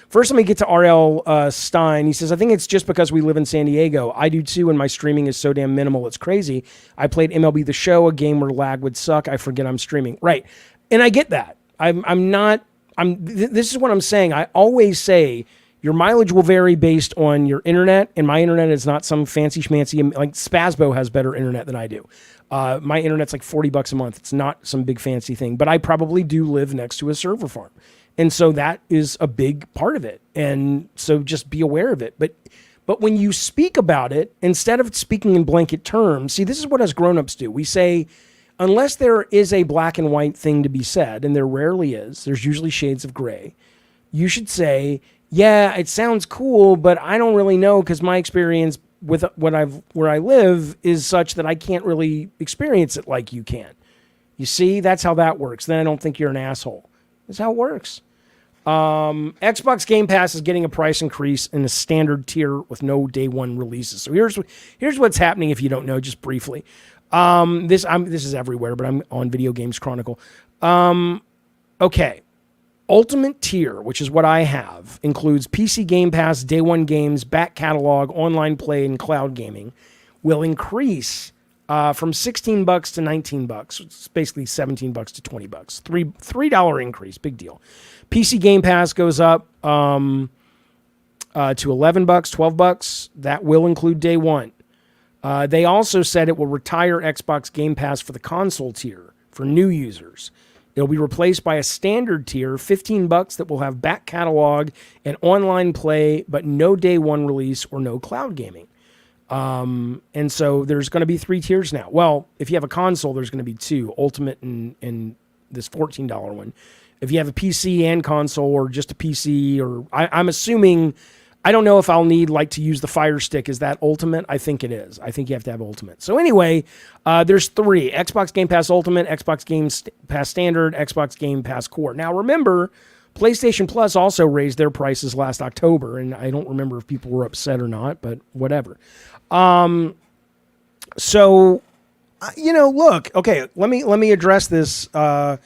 First, let me get to RL Stein. He says, I think it's just because we live in San Diego. I do too, and my streaming is so damn minimal, it's crazy. I played MLB The Show, a game where lag would suck. I forget I'm streaming. Right, and I get that. This is what I'm saying. I always say your mileage will vary based on your internet, and my internet is not some fancy schmancy. Like Spazbo has better internet than I do. My internet's like $40 a month. It's not some big fancy thing, but I probably do live next to a server farm. And so that is a big part of it. And so just be aware of it. But when you speak about it, instead of speaking in blanket terms, see, this is what us grownups do. We say, unless there is a black and white thing to be said, and there rarely is, there's usually shades of gray, you should say, yeah, it sounds cool, but I don't really know because my experience with where I live is such that I can't really experience it like you can. You see, that's how that works. Then I don't think you're an asshole. That's how it works. Xbox Game Pass is getting a price increase in a standard tier with no day one releases. So here's what's happening if you don't know, just briefly. This is everywhere, but I'm on Video Games Chronicle. Okay. Ultimate tier, which is what I have, includes PC Game Pass, day one games, back catalog, online play, and cloud gaming, will increase from $16 to $19. It's basically $17 to $20. $3 increase, big deal. PC Game Pass goes up to $11, $12. That will include day one. They also said it will retire Xbox Game Pass for the console tier for new users. It'll be replaced by a standard tier, $15, that will have back catalog and online play, but no day one release or no cloud gaming. And so there's going to be 3 tiers now. Well, if you have a console, there's going to be 2, Ultimate and this $14 one. If you have a PC and console, or just a PC, or I'm assuming, I don't know if I'll need to use the Fire Stick. Is that Ultimate? I think it is. I think you have to have Ultimate. So anyway, there's 3: Xbox Game Pass Ultimate, Xbox Game Pass Standard, Xbox Game Pass Core. Now remember, PlayStation Plus also raised their prices last October, and I don't remember if people were upset or not, but whatever. So, look, okay, let me address this. The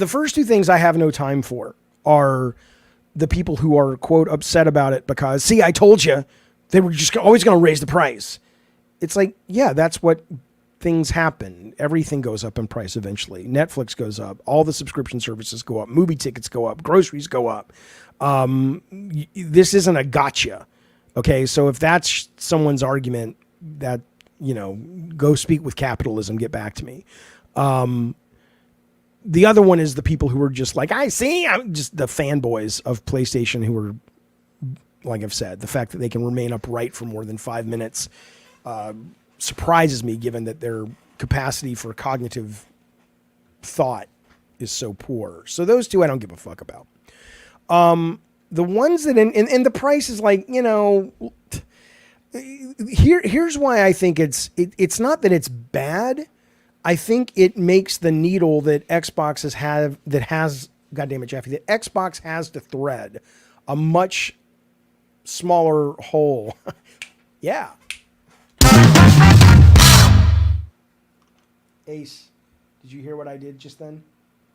first 2 things I have no time for are the people who are, quote, upset about it because, see, I told you they were just always going to raise the price. It's like, yeah, that's what things happen. Everything goes up in price eventually. Netflix goes up. All the subscription services go up. Movie tickets go up. Groceries go up. This isn't a gotcha. Okay, so if that's someone's argument, that, go speak with capitalism, get back to me. The other one is the people who are just like, I'm just the fanboys of PlayStation who are, like I've said, the fact that they can remain upright for more than 5 minutes surprises me, given that their capacity for cognitive thought is so poor. So those 2 I don't give a fuck about. The ones that, and the price is here's why I think it's not that it's bad. I think it makes the needle that Xbox goddammit, Jaffe, that Xbox has to thread a much smaller hole. Yeah. Ace, did you hear what I did just then?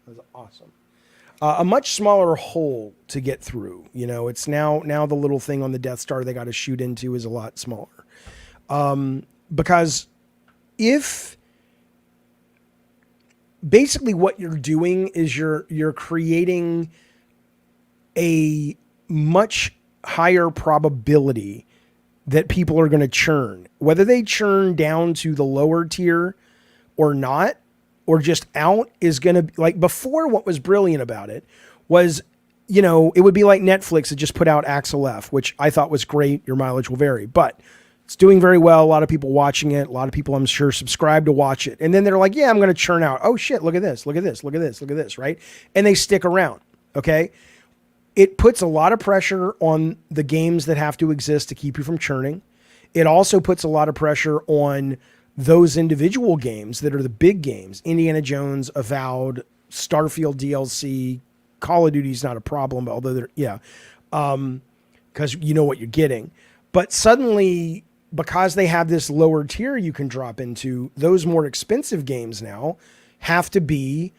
That was awesome. A much smaller hole to get through. It's now the little thing on the Death Star they got to shoot into is a lot smaller. Because if basically what you're doing is you're creating a much higher probability that people are going to churn, whether they churn down to the lower tier or not, or just out, is going to be before. What was brilliant about it was, it would be like Netflix had just put out Axel F, which I thought was great. Your mileage will vary, but it's doing very well. A lot of people watching it. A lot of people, I'm sure, subscribe to watch it. And then they're like, yeah, I'm going to churn out. Oh shit. Look at this. Look at this. Look at this. Look at this. Right. And they stick around. Okay. It puts a lot of pressure on the games that have to exist to keep you from churning. It also puts a lot of pressure on those individual games that are the big games. Indiana Jones, Avowed, Starfield DLC, Call of Duty is not a problem, although they're, because you know what you're getting. But suddenly, because they have this lower tier you can drop into, those more expensive games now have to be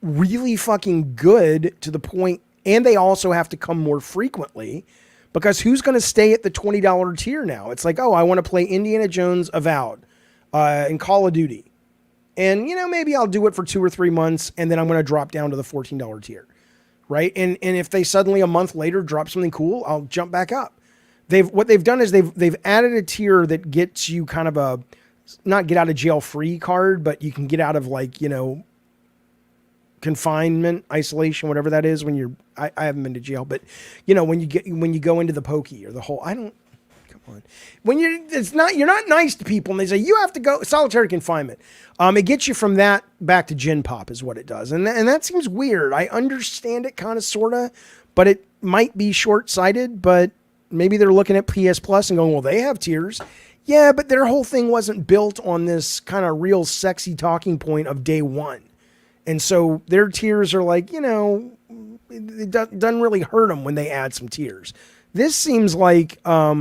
really fucking good to the point, and they also have to come more frequently, because who's going to stay at the $20 tier now? It's like, oh, I want to play Indiana Jones, Avowed, and Call of Duty. And, maybe I'll do it for 2 or 3 months, and then I'm going to drop down to the $14 tier, right? And if they suddenly a month later drop something cool, I'll jump back up. What they've done is they've added a tier that gets you kind of a, not get out of jail free card, but you can get out of confinement, isolation, whatever that is, when you're, I haven't been to jail, but when you go into the pokey or the whole, come on. When you're not nice to people and they say, you have to go solitary confinement. It gets you from that back to Gen Pop is what it does. And that seems weird. I understand it kind of, sort of, but it might be short-sighted, but maybe they're looking at PS Plus and going, well, they have tiers. Yeah, but their whole thing wasn't built on this kind of real sexy talking point of day one. And so their tiers are it doesn't really hurt them when they add some tiers. This seems like, I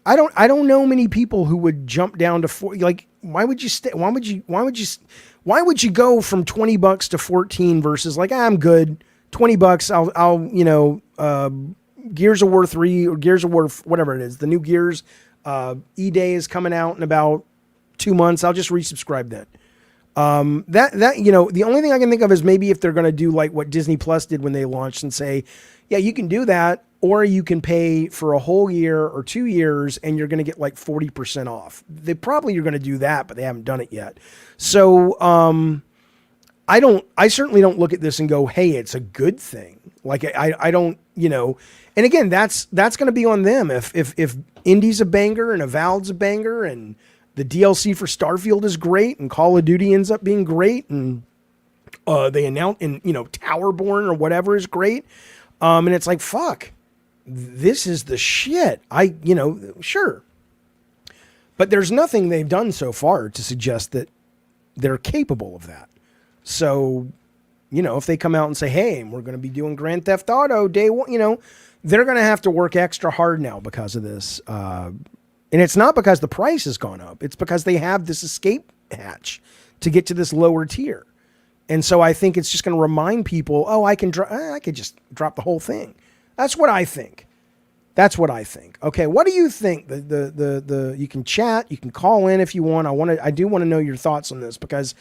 don't know many people who would jump down to 4. Why would you stay? Why would you go from $20 to 14 versus I'm good, $20. I'll Gears of War 3 or Gears of War, whatever it is, the new Gears. E-Day is coming out in about 2 months. I'll just resubscribe then. The only thing I can think of is maybe if they're going to do like what Disney Plus did when they launched and say, yeah, you can do that, or you can pay for a whole year or 2 years and you're going to get like 40% off. They probably are going to do that, but they haven't done it yet. So, I certainly don't look at this and go, hey, it's a good thing. Like I don't, and again, that's going to be on them. If Indy's a banger and Avowed's a banger and the DLC for Starfield is great and Call of Duty ends up being great and they announce and Towerborn or whatever is great. And it's like, fuck, this is the shit. Sure. But there's nothing they've done so far to suggest that they're capable of that. So, if they come out and say, hey, we're going to be doing Grand Theft Auto day one, they're going to have to work extra hard now because of this. And it's not because the price has gone up. It's because they have this escape hatch to get to this lower tier. And so I think it's just going to remind people, oh, I could just drop the whole thing. That's what I think. Okay, what do you think? You can chat, you can call in if you want. I do want to know your thoughts on this because,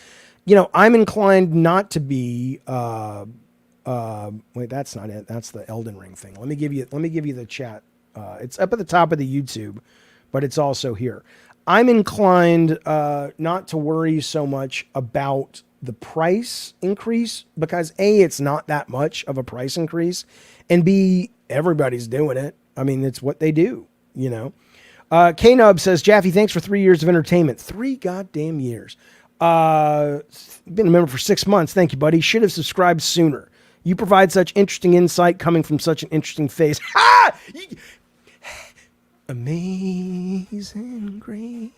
I'm inclined not to be. Wait, that's not it. That's the Elden Ring thing. Let me give you the chat. It's up at the top of the YouTube, but it's also here. I'm inclined not to worry so much about the price increase because A, it's not that much of a price increase, and B, everybody's doing it. I mean, it's what they do, K-Nub says, Jaffe, thanks for 3 years of entertainment. 3 goddamn years. Been a member for 6 months. Thank you, buddy. Should have subscribed sooner. You provide such interesting insight coming from such an interesting face. Ha! Amazing Grace.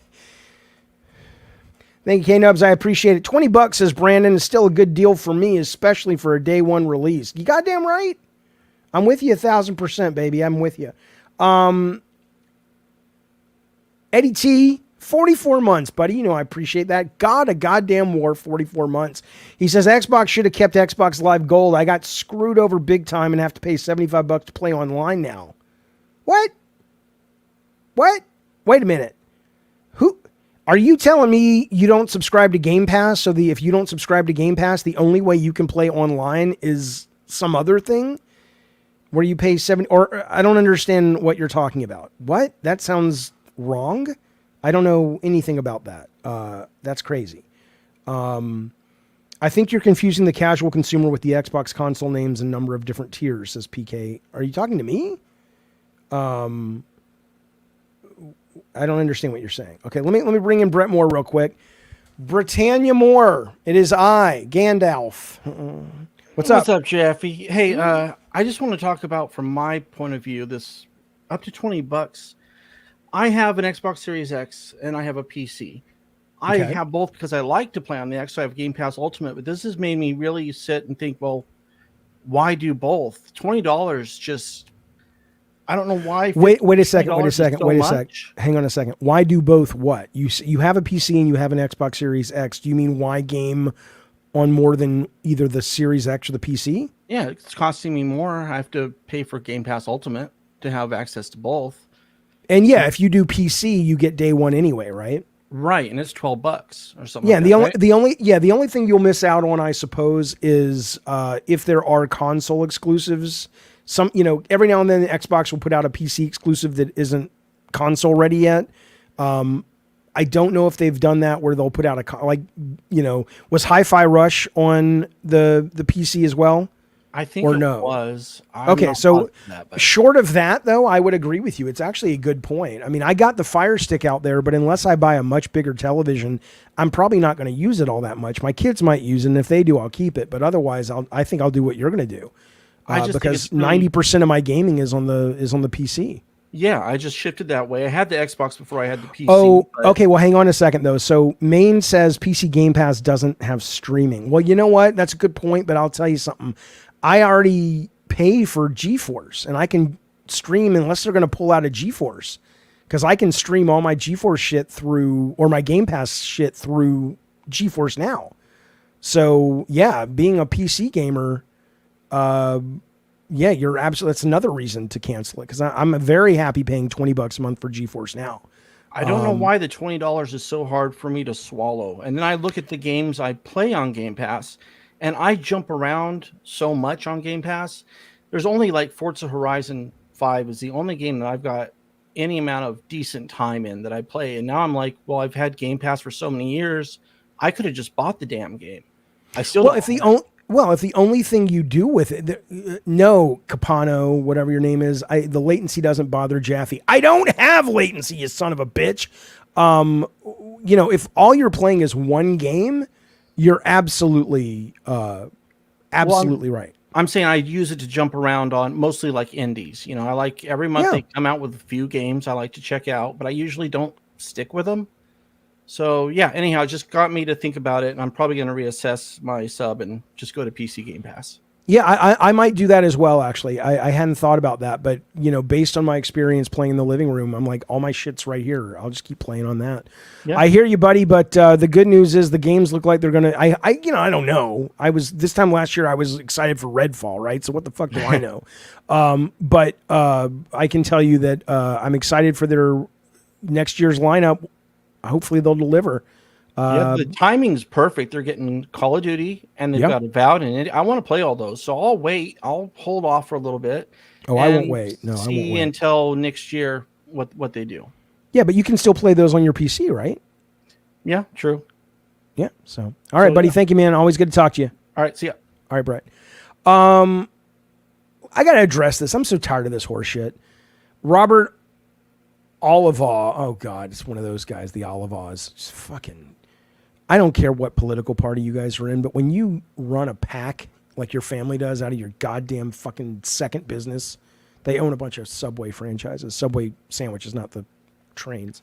Thank you, K-Nubs. I appreciate it. $20, says Brandon, is still a good deal for me, especially for a day one release. You goddamn right. I'm with you 1,000%, baby. I'm with you. Eddie T, 44 months, buddy. I appreciate that. God, a goddamn war, 44 months. He says, Xbox should have kept Xbox Live Gold. I got screwed over big time and have to pay $75 to play online now. What? Wait a minute. Who? Are you telling me you don't subscribe to Game Pass? So if you don't subscribe to Game Pass, the only way you can play online is some other thing? Where you pay $70, or I don't understand what you're talking about. What? That sounds wrong. I don't know anything about that. That's crazy. I think you're confusing the casual consumer with the Xbox console names and number of different tiers, says PK. Are you talking to me? I don't understand what you're saying. Okay, let me bring in Brett Moore real quick. Britannia Moore. It is I, Gandalf. What's up? What's up, Jaffe? Hey, I just want to talk about, from my point of view, this up to $20. I have an Xbox Series X and I have a PC. I have both because I like to play on the X. So I have Game Pass Ultimate, but this has made me really sit and think, well, why do both? $20 just, I don't know why. Wait a second. Hang on a second. Why do both what? You have a PC and you have an Xbox Series X. Do you mean why game on more than either the Series X or the PC? Yeah, it's costing me more. I have to pay for Game Pass Ultimate to have access to both. And yeah, if you do PC, you get day one anyway, right? Right, and it's $12 or something. Yeah, like the only thing you'll miss out on, I suppose, is if there are console exclusives. Every now and then Xbox will put out a PC exclusive that isn't console ready yet. I don't know if they've done that where they'll put out was Hi-Fi Rush on the PC as well? I think it was. Short of that, though, I would agree with you. It's actually a good point. I mean, I got the Fire Stick out there, but unless I buy a much bigger television, I'm probably not going to use it all that much. My kids might use it, and if they do, I'll keep it. But otherwise, I think I'll do what you're going to do. Because 90% of my gaming is on the PC. Yeah, I just shifted that way. I had the Xbox before I had the PC. Oh, okay. Well, hang on a second, though. So Maine says PC Game Pass doesn't have streaming. Well, you know what? That's a good point, but I'll tell you something. I already pay for GeForce, and I can stream unless they're going to pull out a GeForce, because I can stream all my GeForce shit through, or my Game Pass shit through GeForce Now. So, yeah, being a PC gamer, you're absolutely, that's another reason to cancel it, because I'm very happy paying $20 a month for GeForce Now. I don't know why the $20 is so hard for me to swallow. And then I look at the games I play on Game Pass, and I jump around so much on Game Pass. There's only like Forza Horizon 5 is the only game that I've got any amount of decent time in that I play. And now I'm like, well, I've had Game Pass for so many years. I could have just bought the damn game. I still if the only thing you do with it, no, Capano, whatever your name is, the latency doesn't bother Jaffe. I don't have latency, you son of a bitch. You know, if all you're playing is one game, you're absolutely right. I'm saying I use it to jump around on mostly like indies. You know, I like every month they come out with a few games I like to check out, but I usually don't stick with them. So yeah, anyhow, it just got me to think about it, and I'm probably going to reassess my sub and just go to PC Game Pass. Yeah, I might do that as well, actually. I hadn't thought about that, but, you know, based on my experience playing in the living room, I'm like, all my shit's right here. I'll just keep playing on that. Yeah. I hear you, buddy, but the good news is the games look like they're going to... I don't know. This time last year, I was excited for Redfall, right? So what the fuck do I know? But I can tell you that I'm excited for their next year's lineup. Hopefully they'll deliver. The timing's perfect. They're getting Call of Duty, and they've got Avowed, and I want to play all those. So I'll wait. I'll hold off for a little bit. Oh, I won't wait. No, I won't wait until next year what they do. Yeah, but you can still play those on your PC, right? Yeah, true. Yeah. So, all right, buddy. Yeah. Thank you, man. Always good to talk to you. All right. See ya. All right, Brett. I got to address this. I'm so tired of this horse shit. Robert Olivaw. Oh, God. It's one of those guys. The Olivaws. Just fucking... I don't care what political party you guys are in, but when you run a pack like your family does out of your goddamn fucking second business, they own a bunch of Subway franchises, Subway sandwiches, not the trains.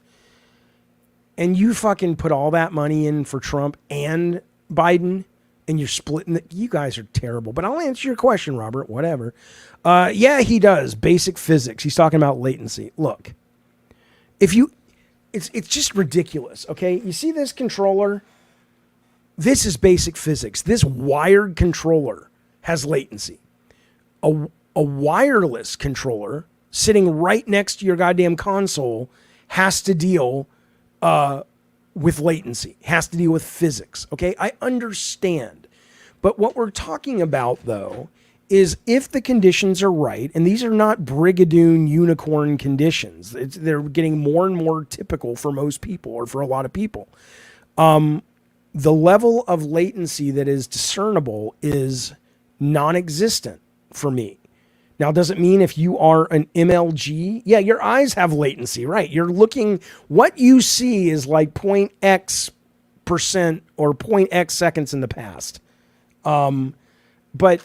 And you fucking put all that money in for Trump and Biden, and you're splitting it. You guys are terrible. But I'll answer your question, Robert, whatever. Yeah, he does. Basic physics. He's talking about latency. Look, it's just ridiculous, okay? You see this controller? This is basic physics. This wired controller has latency. A wireless controller sitting right next to your goddamn console has to deal with latency, has to deal with physics, okay? I understand. But what we're talking about, though, is if the conditions are right, and these are not Brigadoon unicorn conditions, they're getting more and more typical for most people, or for a lot of people. The level of latency that is discernible is non-existent for me. Now, does it mean if you are an MLG? Yeah, your eyes have latency, right? You're looking, what you see is like 0.x% or 0.x seconds in the past. But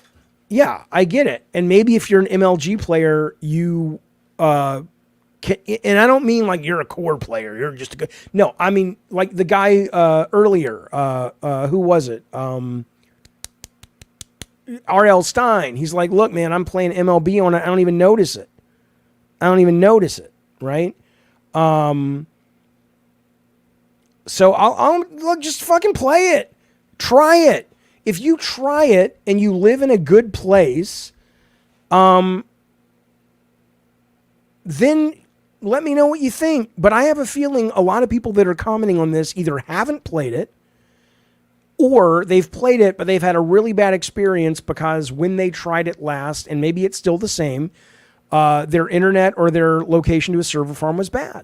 yeah, I get it. And maybe if you're an MLG player, you and I don't mean like you're a core player. You're just a good. No, I mean like the guy earlier. Who was it? R.L. Stein. He's like, look, man, I'm playing MLB on it. I don't even notice it. Right? So I'll just fucking play it. Try it. If you try it and you live in a good place, then let me know what you think. But I have a feeling a lot of people that are commenting on this either haven't played it, or they've played it, but they've had a really bad experience because when they tried it last, and maybe it's still the same, their internet or their location to a server farm was bad.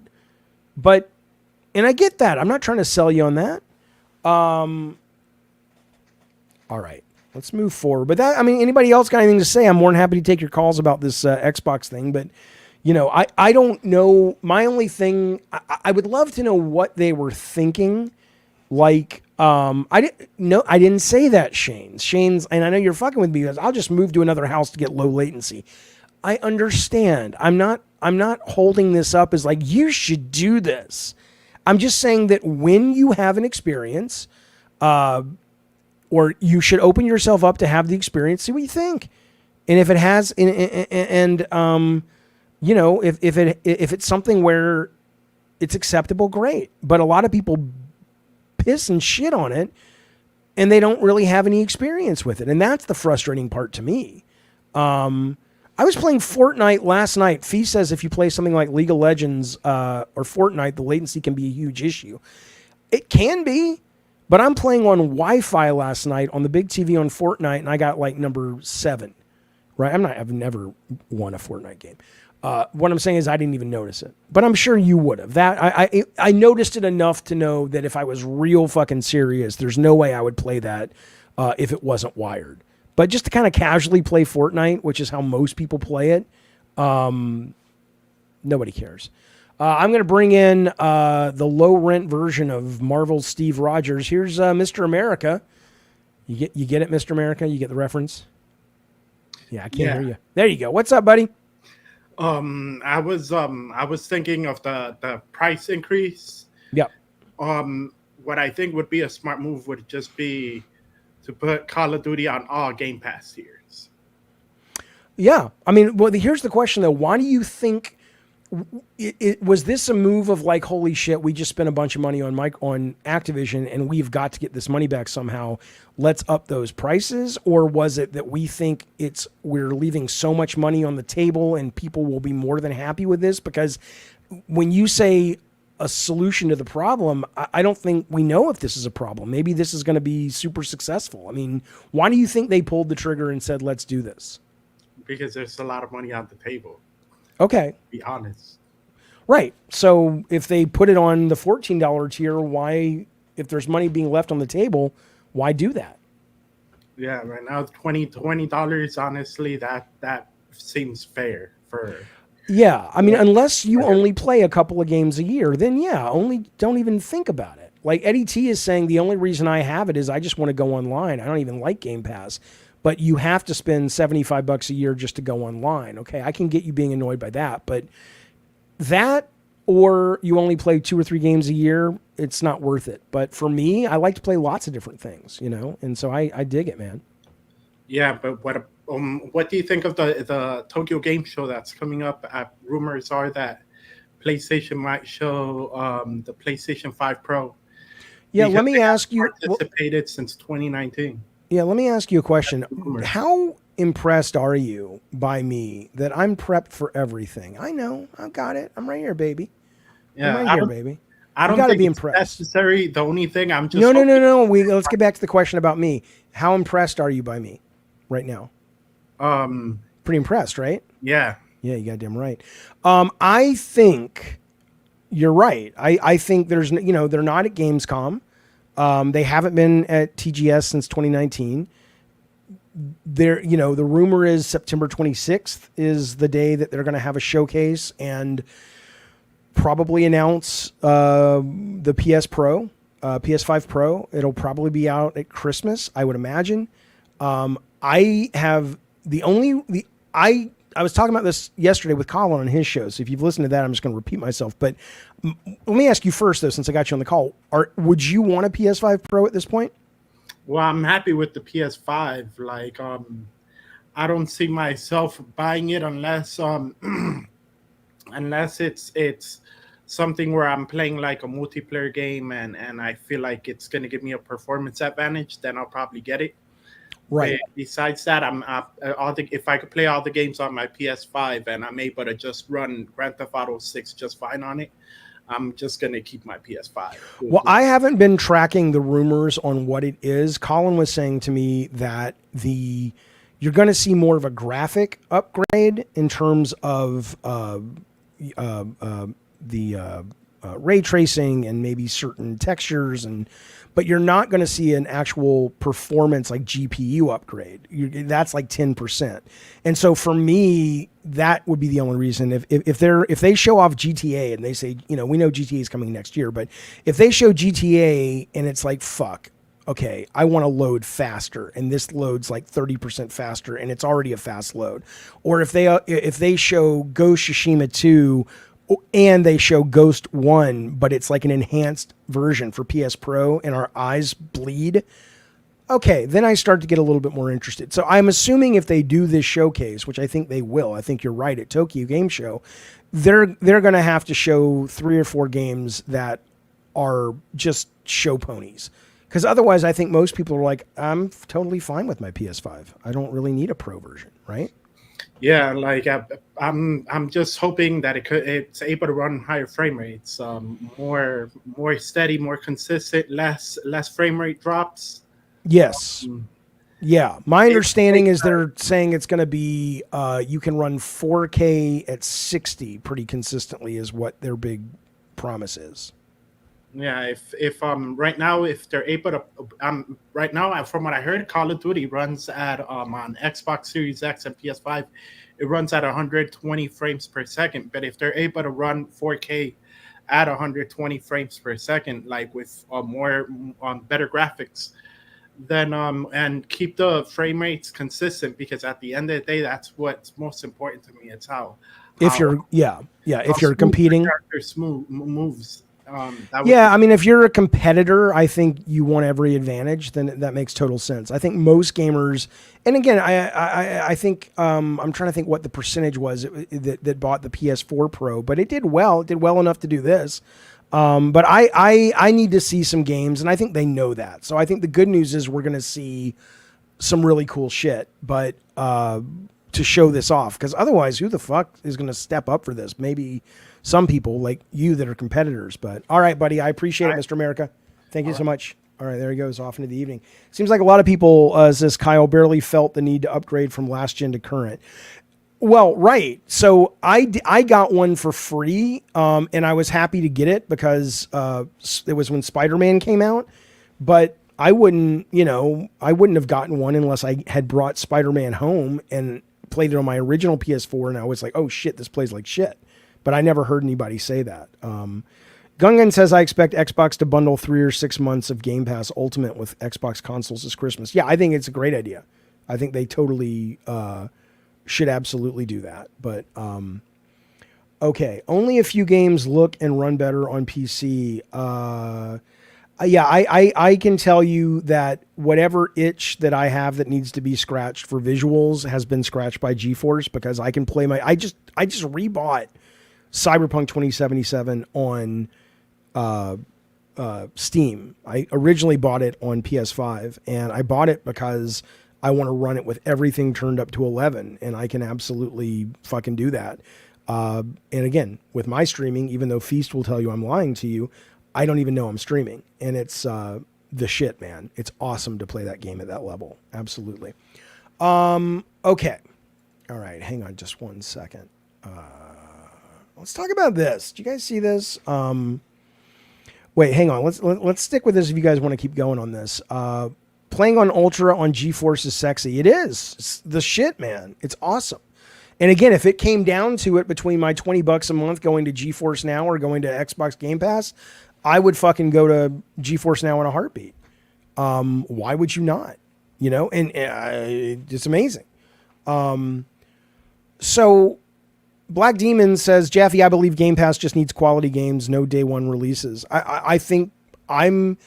And I get that. I'm not trying to sell you on that. All right, let's move forward. But anybody else got anything to say? I'm more than happy to take your calls about this Xbox thing. But, you know, I don't know. My only thing, I would love to know what they were thinking. Like, I didn't say that, Shane's, and I know you're fucking with me because I'll just move to another house to get low latency. I understand. I'm not holding this up as like, you should do this. I'm just saying that when you have an experience, or you should open yourself up to have the experience, see what you think. And if it has, you know, if it's something where it's acceptable, great. But a lot of people piss and shit on it, and they don't really have any experience with it. And that's the frustrating part to me. I I was playing Fortnite last night. Fee says if you play something like League of Legends or Fortnite, the latency can be a huge issue. It can be, but I'm playing on Wi-Fi last night on the big TV on Fortnite, and I got like number 7. Right? I've never won a Fortnite game. What I'm saying is I didn't even notice it, but I'm sure you would have. I noticed it enough to know that if I was real fucking serious, there's no way I would play that if it wasn't wired. But just to kind of casually play Fortnite, which is how most people play it, nobody cares. I'm going to bring in the low rent version of Marvel's Steve Rogers. Here's Mr. America. You get it, Mr. America? You get the reference? Yeah, I can't hear you. There you go. What's up, buddy? I was thinking of the price increase. Yep. What I think would be a smart move would just be to put Call of Duty on all Game Pass tiers. Yeah. I mean, well, here's the question, though. Why do you think was this a move of like, holy shit, we just spent a bunch of money on Activision and we've got to get this money back somehow. Let's up those prices. Or was it that we think we're leaving so much money on the table and people will be more than happy with this? Because when you say a solution to the problem, I don't think we know if this is a problem. Maybe this is going to be super successful. I mean, why do you think they pulled the trigger and said, let's do this? Because there's a lot of money on the table. Okay. To be honest. Right. So if they put it on the $14 tier, why, if there's money being left on the table, why do that? Yeah, right now $20, honestly, that seems fair for. Yeah, I mean, unless you only play a couple of games a year, then yeah, don't even think about it. Like Eddie T is saying, the only reason I have it is I just want to go online. I don't even like Game Pass. But you have to spend $75 a year just to go online. Okay, I can get you being annoyed by that, but that, or you only play 2 or 3 games a year, it's not worth it. But for me, I like to play lots of different things, and so I dig it, man. Yeah, but what do you think of the Tokyo Game Show that's coming up? Rumors are that PlayStation might show the PlayStation 5 Pro. Yeah, let me ask you. Participated since 2019. Yeah, let me ask you a question. How impressed are you by me that I'm prepped for everything? I know, I've got it. I'm right here, baby. Yeah, I'm right here, baby. I don't gotta think be it's impressed. necessary. The only thing I'm just no. Let's get back to the question about me. How impressed are you by me right now? Pretty impressed, right? Yeah. Yeah, you goddamn right. I think you're right. I think there's they're not at Gamescom. They haven't been at TGS since 2019. The rumor is September 26th is the day that they're going to have a showcase and probably announce the PS5 Pro. It'll probably be out at Christmas, I would imagine. I was talking about this yesterday with Colin on his show, so if you've listened to that, I'm just going to repeat myself. But let me ask you first, though, since I got you on the call, would you want a PS5 Pro at this point? Well, I'm happy with the PS5. Like, I don't see myself buying it unless it's something where I'm playing like a multiplayer game and I feel like it's going to give me a performance advantage. Then I'll probably get it. Right. Besides that, if I could play all the games on my PS5 and I'm able to just run Grand Theft Auto 6 just fine on it, I'm just going to keep my PS5. Well, I haven't been tracking the rumors on what it is. Colin was saying to me that you're going to see more of a graphic upgrade in terms of the ray tracing and maybe certain textures but you're not going to see an actual performance like GPU upgrade. That's like 10%. And so for me, that would be the only reason. If they show off GTA and they say, we know GTA is coming next year, but if they show GTA and it's like, fuck, okay, I want to load faster, and this loads like 30% faster, and it's already a fast load. Or if they show Ghost Tsushima 2 and they show Ghost 1, but it's like an enhanced version for PS Pro and our eyes bleed, okay, then I start to get a little bit more interested. So I'm assuming if they do this showcase, which I think they will, I think you're right, at Tokyo Game Show, they're going to have to show 3 or 4 games that are just show ponies. Because otherwise, I think most people are like, I'm totally fine with my PS5. I don't really need a Pro version, right? Yeah, like I'm just hoping that it's able to run higher frame rates, more steady, more consistent, less frame rate drops. Yes. Mm, Yeah. My It understanding takes is they're saying it's going to be, you can run 4K at 60 pretty consistently is what their big promise is. Yeah, if right now if they're able to right now from what I heard, Call of Duty runs at on Xbox Series X and PS5, it runs at 120 frames per second. But if they're able to run 4K at 120 frames per second, like with more better graphics, then and keep the frame rates consistent, because at the end of the day, that's what's most important to me. It's If how you're, yeah, how if you're smooth the competing. character moves. That would Yeah, I mean, if you're a competitor, I think you want every advantage. Then that makes total sense. I think most gamers, and again, I think I'm trying to think what the percentage was that bought the PS4 Pro, but it did well. It did well enough to do this. But I need to see some games, and I think they know that. So I think the good news is we're going to see some really cool shit, but to show this off, because otherwise, who the fuck is going to step up for this? Maybe some people like you that are competitors. But all right, buddy, I appreciate it, Mr. America. Thank you so much. All right, there he goes off into the evening. Seems like a lot of people, says Kyle, barely felt the need to upgrade from last gen to current. Well, right. So I got one for free, and I was happy to get it because it was when Spider-Man came out. But I wouldn't have gotten one unless I had brought Spider-Man home and played it on my original PS4, and I was like, oh shit, this plays like shit. But I never heard anybody say that. Gungan says, I expect Xbox to bundle 3 or 6 months of Game Pass Ultimate with Xbox consoles this Christmas. Yeah, I think it's a great idea. I think they totally should absolutely do that. But okay, only a few games look and run better on PC. Yeah, I can tell you that whatever itch that I have that needs to be scratched for visuals has been scratched by GeForce, because I can play I just rebought Cyberpunk 2077 on Steam. I originally bought it on PS5, and I bought it because I want to run it with everything turned up to 11, and I can absolutely fucking do that. And again, with my streaming, even though Feast will tell you I'm lying to you, I don't even know I'm streaming, and it's the shit, man. It's awesome to play that game at that level. Absolutely. Okay. All right. Hang on just one second. Let's talk about this. Do you guys see this? Wait, hang on. Let's stick with this if you guys want to keep going on this. Playing on Ultra on GeForce is sexy. It is. It's the shit, man. It's awesome. And again, if it came down to it between my $20 a month going to GeForce Now or going to Xbox Game Pass, I would fucking go to GeForce Now in a heartbeat. Why would you not? You know, and it's amazing. So Black Demon says, Jaffe, I believe Game Pass just needs quality games, no day one releases. I think that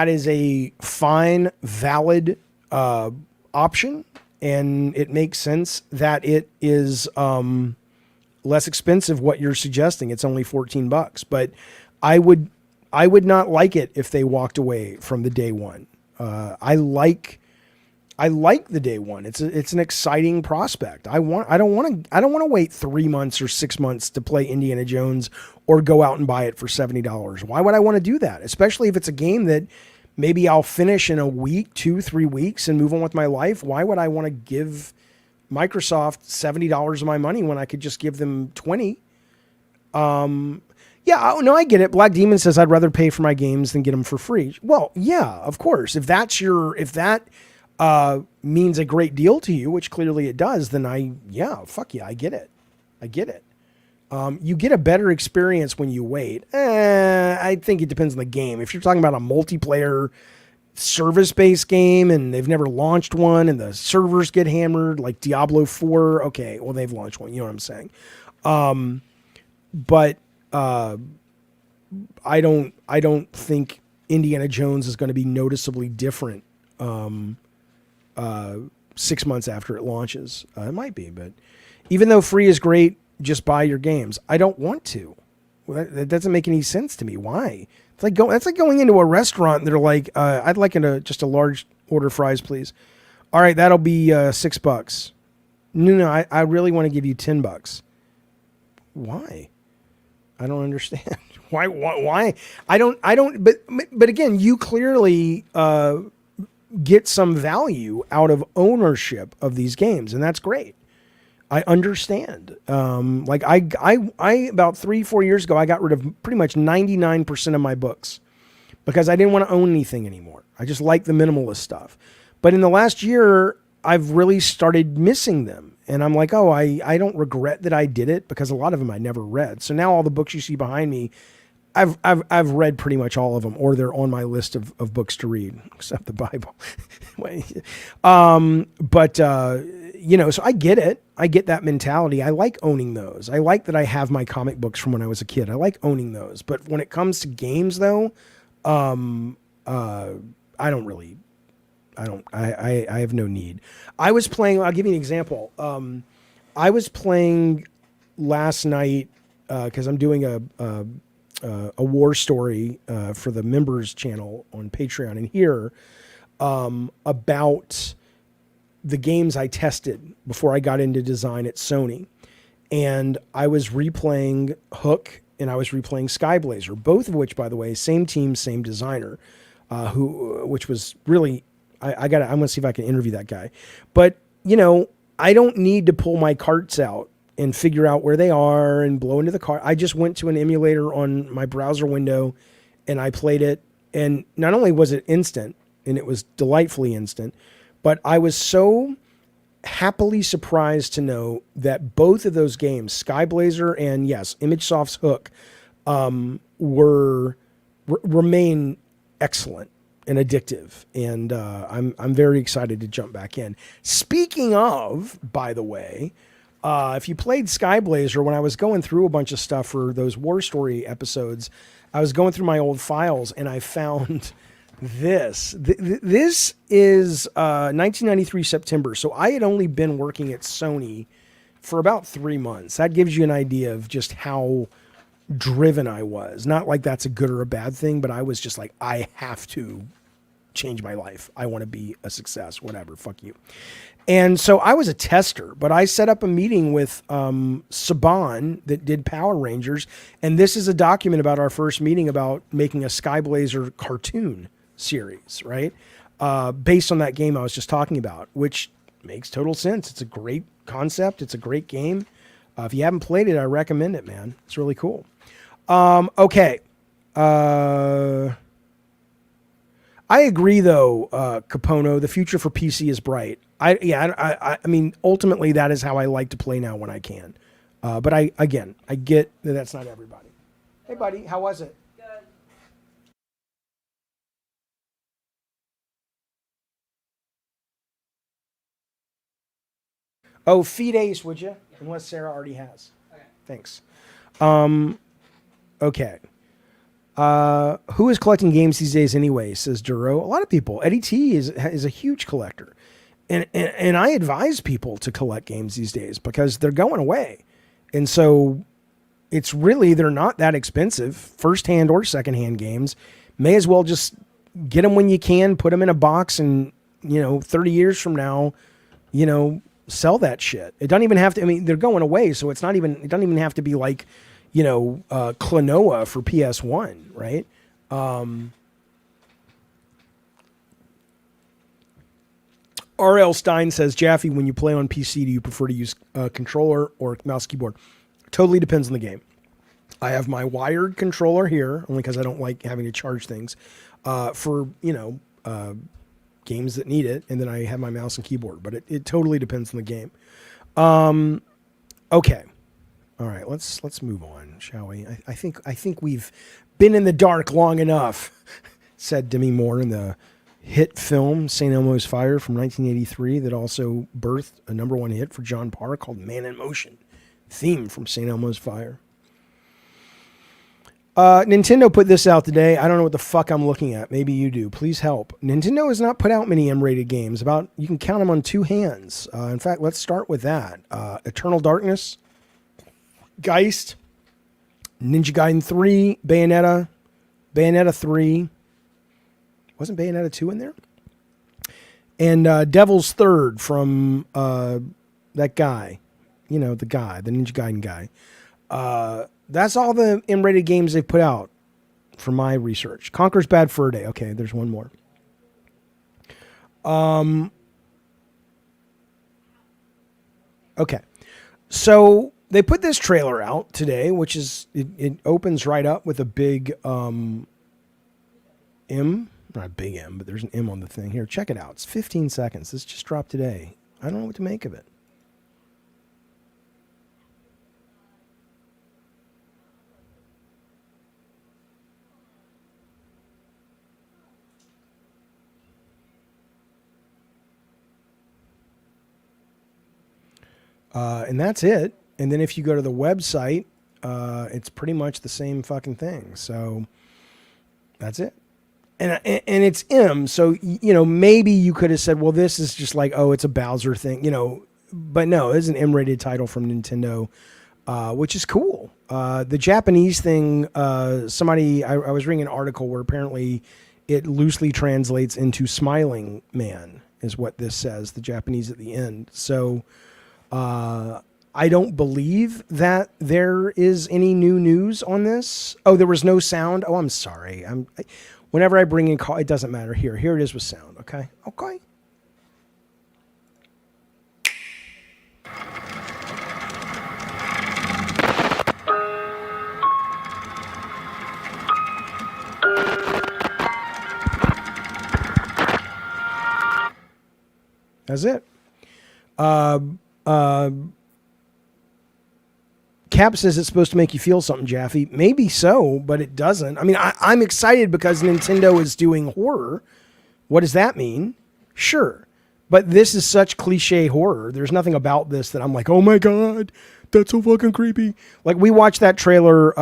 is a fine, valid option, and it makes sense that it is less expensive what you're suggesting. It's only $14, but I would not like it if they walked away from the day one. I like the day one. It's an exciting prospect. I don't want to wait 3 months or 6 months to play Indiana Jones or go out and buy it for $70. Why would I want to do that? Especially if it's a game that maybe I'll finish in a week, 2-3 weeks, and move on with my life. Why would I want to give Microsoft $70 of my money when I could just give them $20? Yeah, no, I get it. Black Demon says I'd rather pay for my games than get them for free. Well, yeah, of course. If that means a great deal to you, which clearly it does, then fuck yeah, I get it. You get a better experience when you wait. I think it depends on the game. If you're talking about a multiplayer service-based game and they've never launched one and the servers get hammered, like Diablo 4, okay, well, they've launched one. You know what I'm saying? But I don't think Indiana Jones is going to be noticeably different 6 months after it launches. It might be, but even though free is great, just buy your games. I don't want to. That doesn't make any sense to me. Why? That's like going into a restaurant and they're like, I'd like just a large order fries, please. All right, that'll be $6. No, I really want to give you $10. Why? I don't understand. Why? I don't. But again, you clearly get some value out of ownership of these games, and that's great. I understand. Like I about 3-4 years ago, I got rid of pretty much 99% of my books because I didn't want to own anything anymore. I just like the minimalist stuff. But in the last year, I've really started missing them. And I'm like, oh, I don't regret that I did it because a lot of them I never read. So now all the books you see behind me, I've read pretty much all of them, or they're on my list of books to read, except the Bible. So I get it. I get that mentality. I like owning those. I like that I have my comic books from when I was a kid. I like owning those. But when it comes to games, though, I have no need. I was playing, I'll give you an example. I was playing last night, cause I'm doing a war story, for the members channel on Patreon and here, about the games I tested before I got into design at Sony. And I was replaying Hook and I was replaying Skyblazer, both of which, by the way, same team, same designer, which was really, I'm going to see if I can interview that guy. But, I don't need to pull my carts out and figure out where they are and blow into the cart. I just went to an emulator on my browser window and I played it. And not only was it instant, and it was delightfully instant, but I was so happily surprised to know that both of those games, Skyblazer and yes, ImageSoft's Hook, remain excellent and addictive, and I'm very excited to jump back in. Speaking of, by the way, if you played Skyblazer, when I was going through a bunch of stuff for those War Story episodes, I was going through my old files and I found this. This is 1993 September, so I had only been working at Sony for about 3 months. That gives you an idea of just how driven I was. Not like that's a good or a bad thing, but I was just like, I have to change my life. I want to be a success, whatever, fuck you. And so I was a tester, but I set up a meeting with Saban that did Power Rangers. And this is a document about our first meeting about making a Skyblazer cartoon series, right? Based on that game I was just talking about, which makes total sense. It's a great concept. It's a great game. If you haven't played it, I recommend it, man. It's really cool. Okay. I agree, though, Capono. The future for PC is bright. I mean, ultimately, that is how I like to play now when I can. But I get that that's not everybody. Hey, buddy, how was it? Good. Oh, feed Ace, would you? Unless Sarah already has. Okay. Thanks. Okay. Who is collecting games these days anyway, says Duro. A lot of people. Eddie T is a huge collector. And I advise people to collect games these days because they're going away. And so it's really, they're not that expensive, first-hand or second-hand games. May as well just get them when you can, put them in a box, and, 30 years from now, sell that shit. It doesn't even have to, I mean, they're going away, so it doesn't even have to be like, Klonoa for PS1, right? R.L. Stein says, Jaffe, when you play on PC, do you prefer to use a controller or mouse keyboard? Totally depends on the game. I have my wired controller here, only because I don't like having to charge things, for, games that need it, and then I have my mouse and keyboard, but it totally depends on the game. Okay. All right, let's move on, shall we? I think we've been in the dark long enough, said Demi Moore in the hit film St. Elmo's Fire from 1983 that also birthed a #1 hit for John Parr called Man in Motion, theme from St. Elmo's Fire. Nintendo put this out today. I don't know what the fuck I'm looking at. Maybe you do. Please help. Nintendo has not put out many M-rated games. You can count them on two hands. In fact, let's start with that. Eternal Darkness, Geist, Ninja Gaiden 3, Bayonetta 3. Wasn't Bayonetta 2 in there? And Devil's Third from that guy, the Ninja Gaiden guy. That's all the M-rated games they've put out from my research. Conker's Bad Fur Day. Okay, there's one more. Okay, so they put this trailer out today, which is it opens right up with a big M, not a big M, but there's an M on the thing here. Check it out. It's 15 seconds. This just dropped today. I don't know what to make of it. And that's it. And then if you go to the website, it's pretty much the same fucking thing. So that's it. And it's M. So, maybe you could have said, well, this is just like, oh, it's a Bowser thing, but no, it's an M-rated title from Nintendo, which is cool. The Japanese thing, I was reading an article where apparently it loosely translates into smiling man is what this says, the Japanese at the end. So, I don't believe that there is any new news on this. Oh, there was no sound. Oh, I'm sorry. Whenever I bring in call, it doesn't matter. Here it is with sound. Okay. That's it. Cap says it's supposed to make you feel something, Jaffe. Maybe so, but it doesn't. I mean, I'm excited because Nintendo is doing horror. What does that mean? Sure. But this is such cliche horror. There's nothing about this that I'm like, oh my God, that's so fucking creepy. Like, we watched that trailer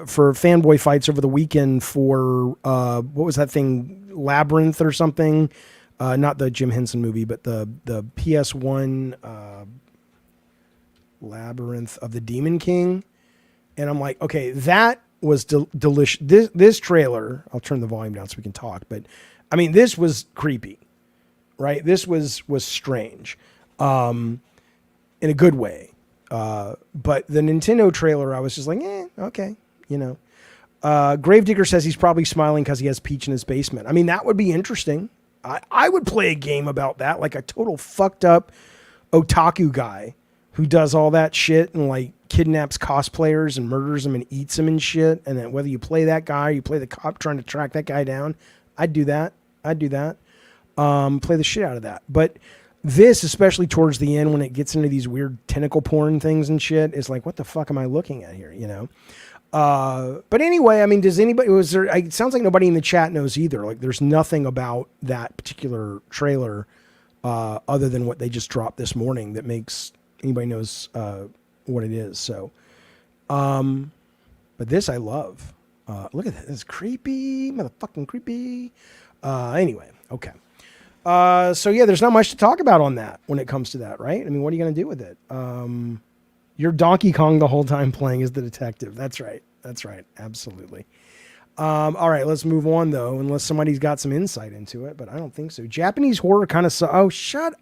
for Fanboy Fights over the weekend for, what was that thing? Labyrinth or something? Not the Jim Henson movie, but the PS1 Labyrinth of the Demon King. And I'm like, okay, that was delicious. This trailer, I'll turn the volume down so we can talk, but I mean, this was creepy, right? This was strange, in a good way. But the Nintendo trailer, I was just like, okay, Gravedigger says he's probably smiling because he has Peach in his basement. I mean, that would be interesting. I would play a game about that, like a total fucked up otaku guy who does all that shit and like kidnaps cosplayers and murders them and eats them and shit. And then whether you play that guy or you play the cop trying to track that guy down, I'd do that. Play the shit out of that. But this, especially towards the end when it gets into these weird tentacle porn things and shit, is like, what the fuck am I looking at here? But anyway, I mean, it sounds like nobody in the chat knows either. Like, there's nothing about that particular trailer other than what they just dropped this morning that makes anybody knows what it is. So, but this I love. Look at that. It's creepy, motherfucking creepy. Anyway, okay. So yeah, there's not much to talk about on that when it comes to that, right? I mean, what are you going to do with it? You're Donkey Kong the whole time playing as the detective. That's right. Absolutely. All right, let's move on though, unless somebody's got some insight into it, but I don't think so. Japanese horror kind of shut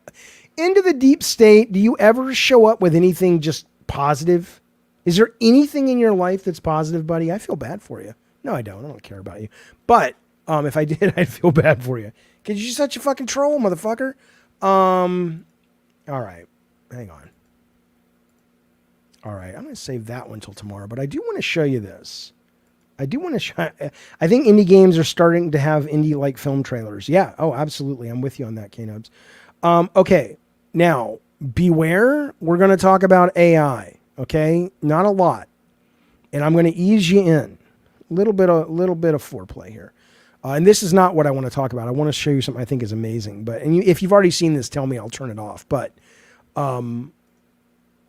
into the deep state. Do you ever show up with anything just positive? Is there anything in your life that's positive, buddy? I feel bad for you. No, I don't. I don't care about you. But if I did, I'd feel bad for you. Because you're such a fucking troll, motherfucker. All right. Hang on. All right. I'm going to save that one till tomorrow. But I do want to show you this. I think indie games are starting to have indie-like film trailers. Yeah. Oh, absolutely. I'm with you on that, K-Nubs. Okay. Now, beware. We're going to talk about AI. Okay? Not a lot. And I'm going to ease you in. A little bit of foreplay here. And this is not what I want to talk about. I want to show you something I think is amazing. If you've already seen this, tell me. I'll turn it off. But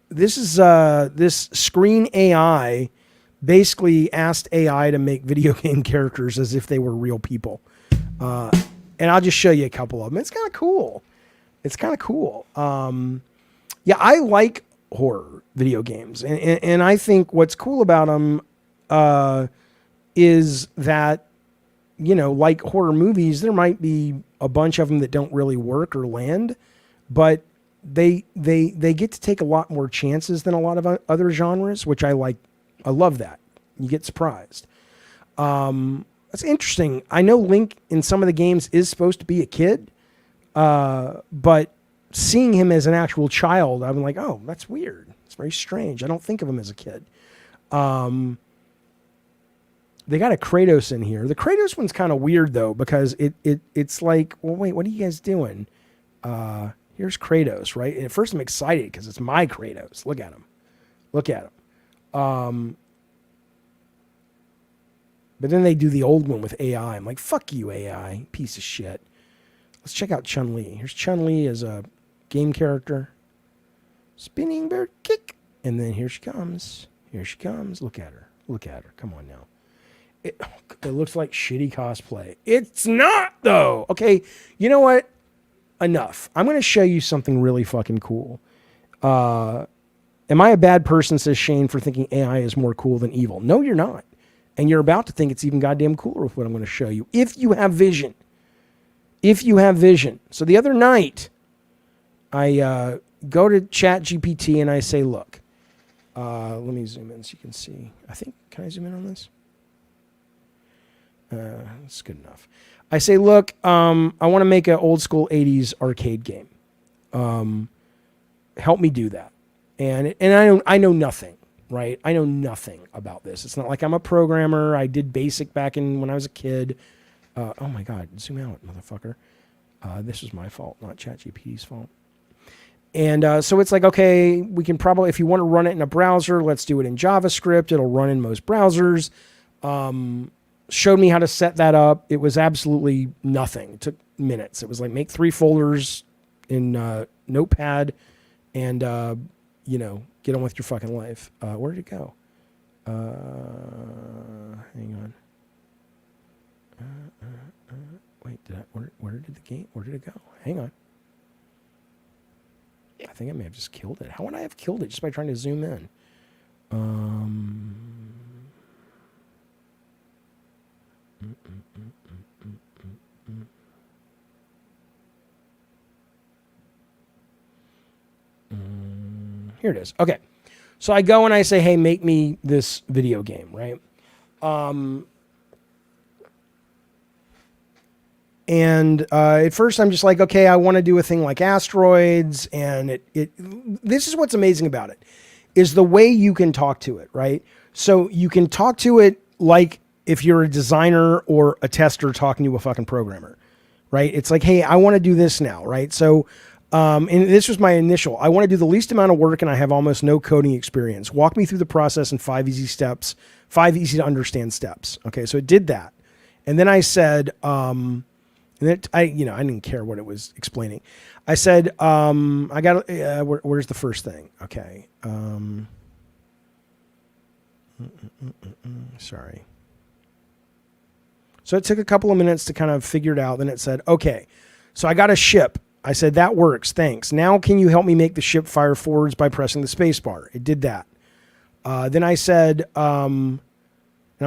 this is this Screen AI basically asked AI to make video game characters as if they were real people. And I'll just show you a couple of them. It's kind of cool. Yeah, I like horror video games. And I think what's cool about them is that you know, like horror movies, there might be a bunch of them that don't really work or land, but they get to take a lot more chances than a lot of other genres, which I like. I love that. You get surprised. That's interesting. I know Link in some of the games is supposed to be a kid, but seeing him as an actual child, I'm like, oh, that's weird. It's very strange. I don't think of him as a kid. They got a Kratos in here. The Kratos one's kind of weird though, because it's like, well, wait, what are you guys doing? Here's Kratos, right? And at first I'm excited because it's my Kratos. Look at him. Look at him. But then they do the old one with AI. I'm like, fuck you, AI, piece of shit. Let's check out Chun-Li. Here's Chun-Li as a game character. Spinning bird kick. And then here she comes. Here she comes. Look at her. Look at her. Come on now. It looks like shitty cosplay. It's not, though. Okay, you know what? Enough. I'm going to show you something really fucking cool. Am I a bad person, says Shane, for thinking AI is more cool than evil? No, you're not. And you're about to think it's even goddamn cooler with what I'm going to show you. If you have vision. If you have vision. So the other night, I go to ChatGPT and I say, look, let me zoom in so you can see. I think, can I zoom in on this? That's good enough. I say, look, I want to make an old school 80s arcade game. Help me do that. And I know nothing, right? I know nothing about this. It's not like I'm a programmer. I did BASIC back when I was a kid. Oh my God, zoom out, motherfucker. This was my fault, not ChatGPT's fault. And so it's like, okay, we can probably, if you want to run it in a browser, let's do it in JavaScript. It'll run in most browsers. Showed me how to set that up. It was absolutely nothing. It took minutes. It was like make 3 folders in Notepad and, you know, get on with your fucking life. Where did it go? Hang on. Wait, where did it go? Hang on. I think I may have just killed it. How would I have killed it just by trying to zoom in? Here it is. Okay. So I go and I say, hey, make me this video game, right? And at first I'm just like, okay, I want to do a thing like asteroids. And this is what's amazing about it, is the way you can talk to it, right? So you can talk to it like if you're a designer or a tester talking to a fucking programmer, right? It's like, hey, I want to do this now, right? So, and this was my initial, I want to do the least amount of work and I have almost no coding experience. Walk me through the process in 5 easy steps, 5 easy to understand steps. Okay, so it did that. And then I said, and then I didn't care what it was explaining. I said, I got, where's the first thing? Okay. Sorry. So it took a couple of minutes to kind of figure it out. Then it said, okay, so I got a ship. I said, that works. Thanks. Now can you help me make the ship fire forwards by pressing the space bar? It did that. Then I said, and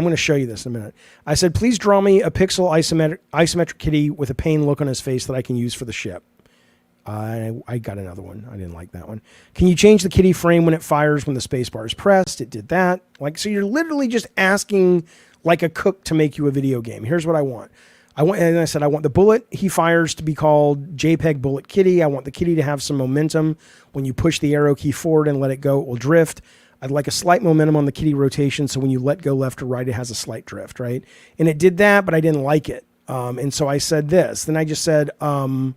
I'm going to show you this in a minute. I said, please draw me a pixel isometric kitty with a pain look on his face that I can use for the ship. I got another one. I didn't like that one. Can you change the kitty frame when it fires when the space bar is pressed? It did that. Like, so you're literally just asking like a cook to make you a video game. Here's what I want. And I said, I want the bullet he fires to be called JPEG Bullet Kitty. I want the kitty to have some momentum. When you push the arrow key forward and let it go, it will drift. I'd like a slight momentum on the kitty rotation, so when you let go left or right, it has a slight drift, right? And it did that, but I didn't like it. And so I said this. Then I just said, where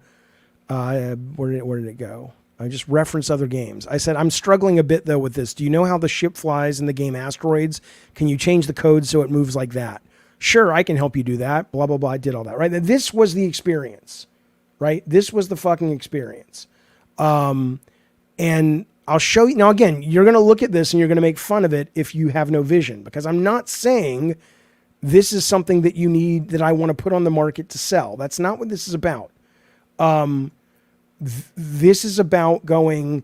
did it go? I just referenced other games. I said, I'm struggling a bit, though, with this. Do you know how the ship flies in the game Asteroids? Can you change the code so it moves like that? Sure, I can help you do that. Blah, blah, blah. I did all that, right? This was the experience, right? This was the fucking experience. And I'll show you. Now, again, you're going to look at this and you're going to make fun of it if you have no vision, because I'm not saying this is something that you need, that I want to put on the market to sell. That's not what this is about. This is about going,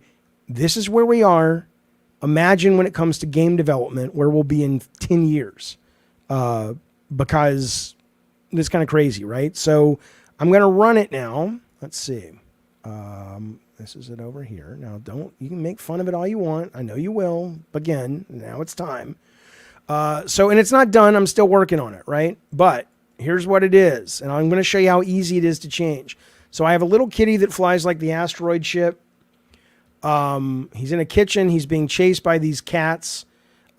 this is where we are. Imagine when it comes to game development, where we'll be in 10 years. Because this kind of crazy, right? So I'm going to run it now. Let's see. This is it over here. Now, you can make fun of it all you want. I know you will. Again, now it's time. And it's not done. I'm still working on it, right? But here's what it is. And I'm going to show you how easy it is to change. So I have a little kitty that flies like the asteroid ship. He's in a kitchen. He's being chased by these cats.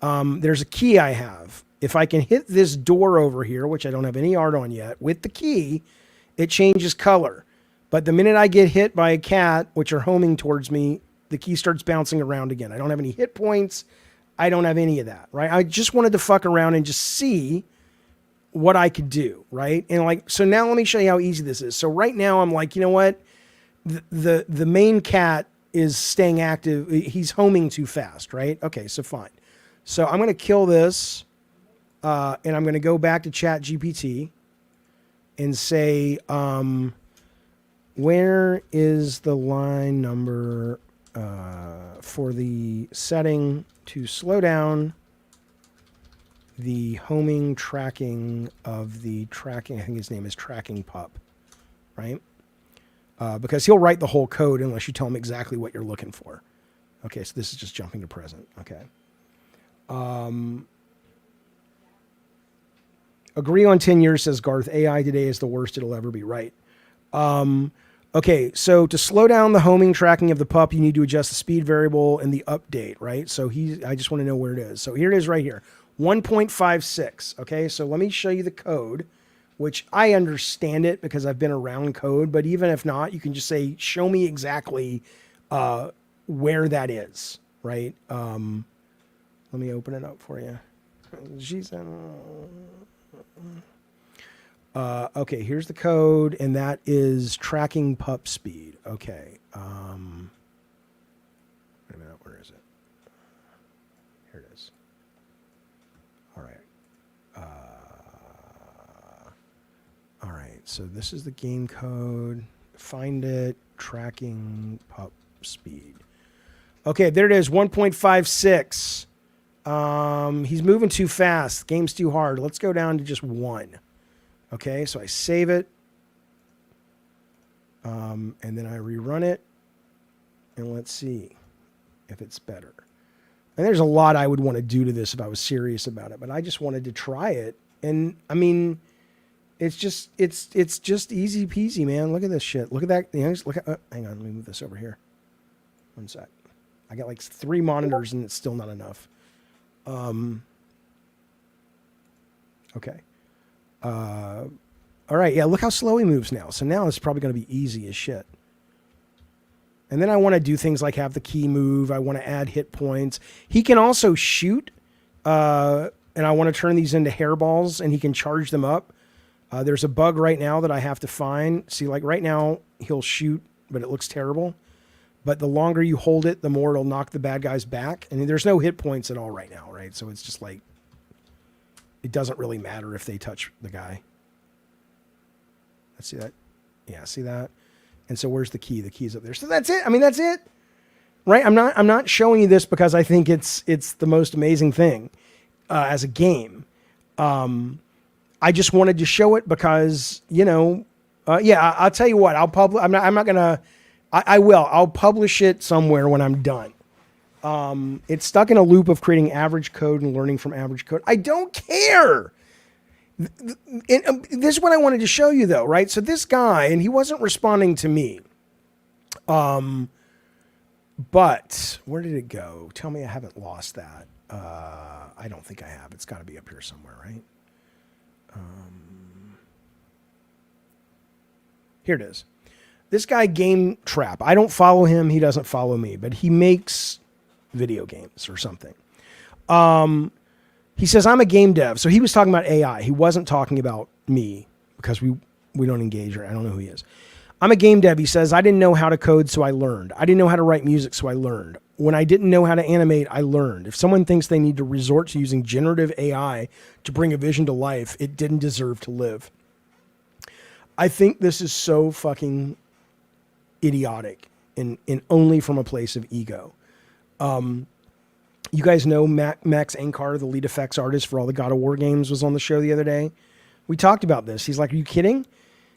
There's a key I have. If I can hit this door over here, which I don't have any art on yet, with the key, it changes color. But the minute I get hit by a cat, which are homing towards me, the key starts bouncing around again. I don't have any hit points. I don't have any of that, right? I just wanted to fuck around and just see what I could do, right? And so now let me show you how easy this is. So right now I'm like, you know what? The main cat is staying active. He's homing too fast, right? Okay, so fine. So I'm going to kill this, and I'm going to go back to ChatGPT and say, where is the line number for the setting to slow down the homing tracking of the tracking? I think his name is Tracking Pup, right? Because he'll write the whole code unless you tell him exactly what you're looking for. Okay, so this is just jumping to present. Okay. Agree on 10 years, says Garth. AI today is the worst it'll ever be, right? Okay, so to slow down the homing tracking of the pup, you need to adjust the speed variable in the update, right? So I just want to know where it is. So here it is right here, 1.56. Okay, so let me show you the code, which I understand it because I've been around code, but even if not, you can just say, show me exactly where that is, right? Let me open it up for you. Okay, here's the code, and that is tracking pup speed. Okay. Wait a minute, where is it? Here it is. All right. All right, so this is the game code. Find it, tracking pup speed. Okay, there it is, 1.56. He's moving too fast. Game's too hard. Let's go down to just 1. Okay, so I save it. And then I rerun it. And let's see if it's better. And there's a lot I would want to do to this if I was serious about it, but I just wanted to try it. And I mean, it's just easy peasy, man. Look at this shit. Look at that. You know, look at, hang on, let me move this over here. One sec. I got like 3 monitors and it's still not enough. Okay. All right. Yeah. Look how slow he moves now. So now it's probably going to be easy as shit. And then I want to do things like have the key move. I want to add hit points. He can also shoot. And I want to turn these into hairballs and he can charge them up. There's a bug right now that I have to find. See, like right now he'll shoot, but it looks terrible. But the longer you hold it, the more it'll knock the bad guys back. And there's no hit points at all right now, right? So it's just like, it doesn't really matter if they touch the guy. Let's see that. Yeah, see that? And so where's the key? The key's up there. So that's it. I mean, that's it. Right? I'm not showing you this because I think it's the most amazing thing as a game. I just wanted to show it because, you know, I'll tell you what, I'll publish. I'm not going to, I will. I'll publish it somewhere when I'm done. It's stuck in a loop of creating average code and learning from average code. I don't care. This is what I wanted to show you though, right? So this guy, and he wasn't responding to me. But where did it go? Tell me I haven't lost that. I don't think I have. It's got to be up here somewhere, right? Here it is. This guy, Game Trap. I don't follow him. He doesn't follow me, but he makes video games or something. He says, I'm a game dev. So he was talking about AI. He wasn't talking about me because we don't engage, or I don't know who he is. I'm a game dev. He says, I didn't know how to code, so I learned. I didn't know how to write music, so I learned. When I didn't know how to animate, I learned. If someone thinks they need to resort to using generative AI to bring a vision to life, it didn't deserve to live. I think this is so fucking idiotic and only from a place of ego. You guys know Max Ankar, the lead effects artist for all the God of War games, was on the show the other day. We talked about this. He's like, are you kidding?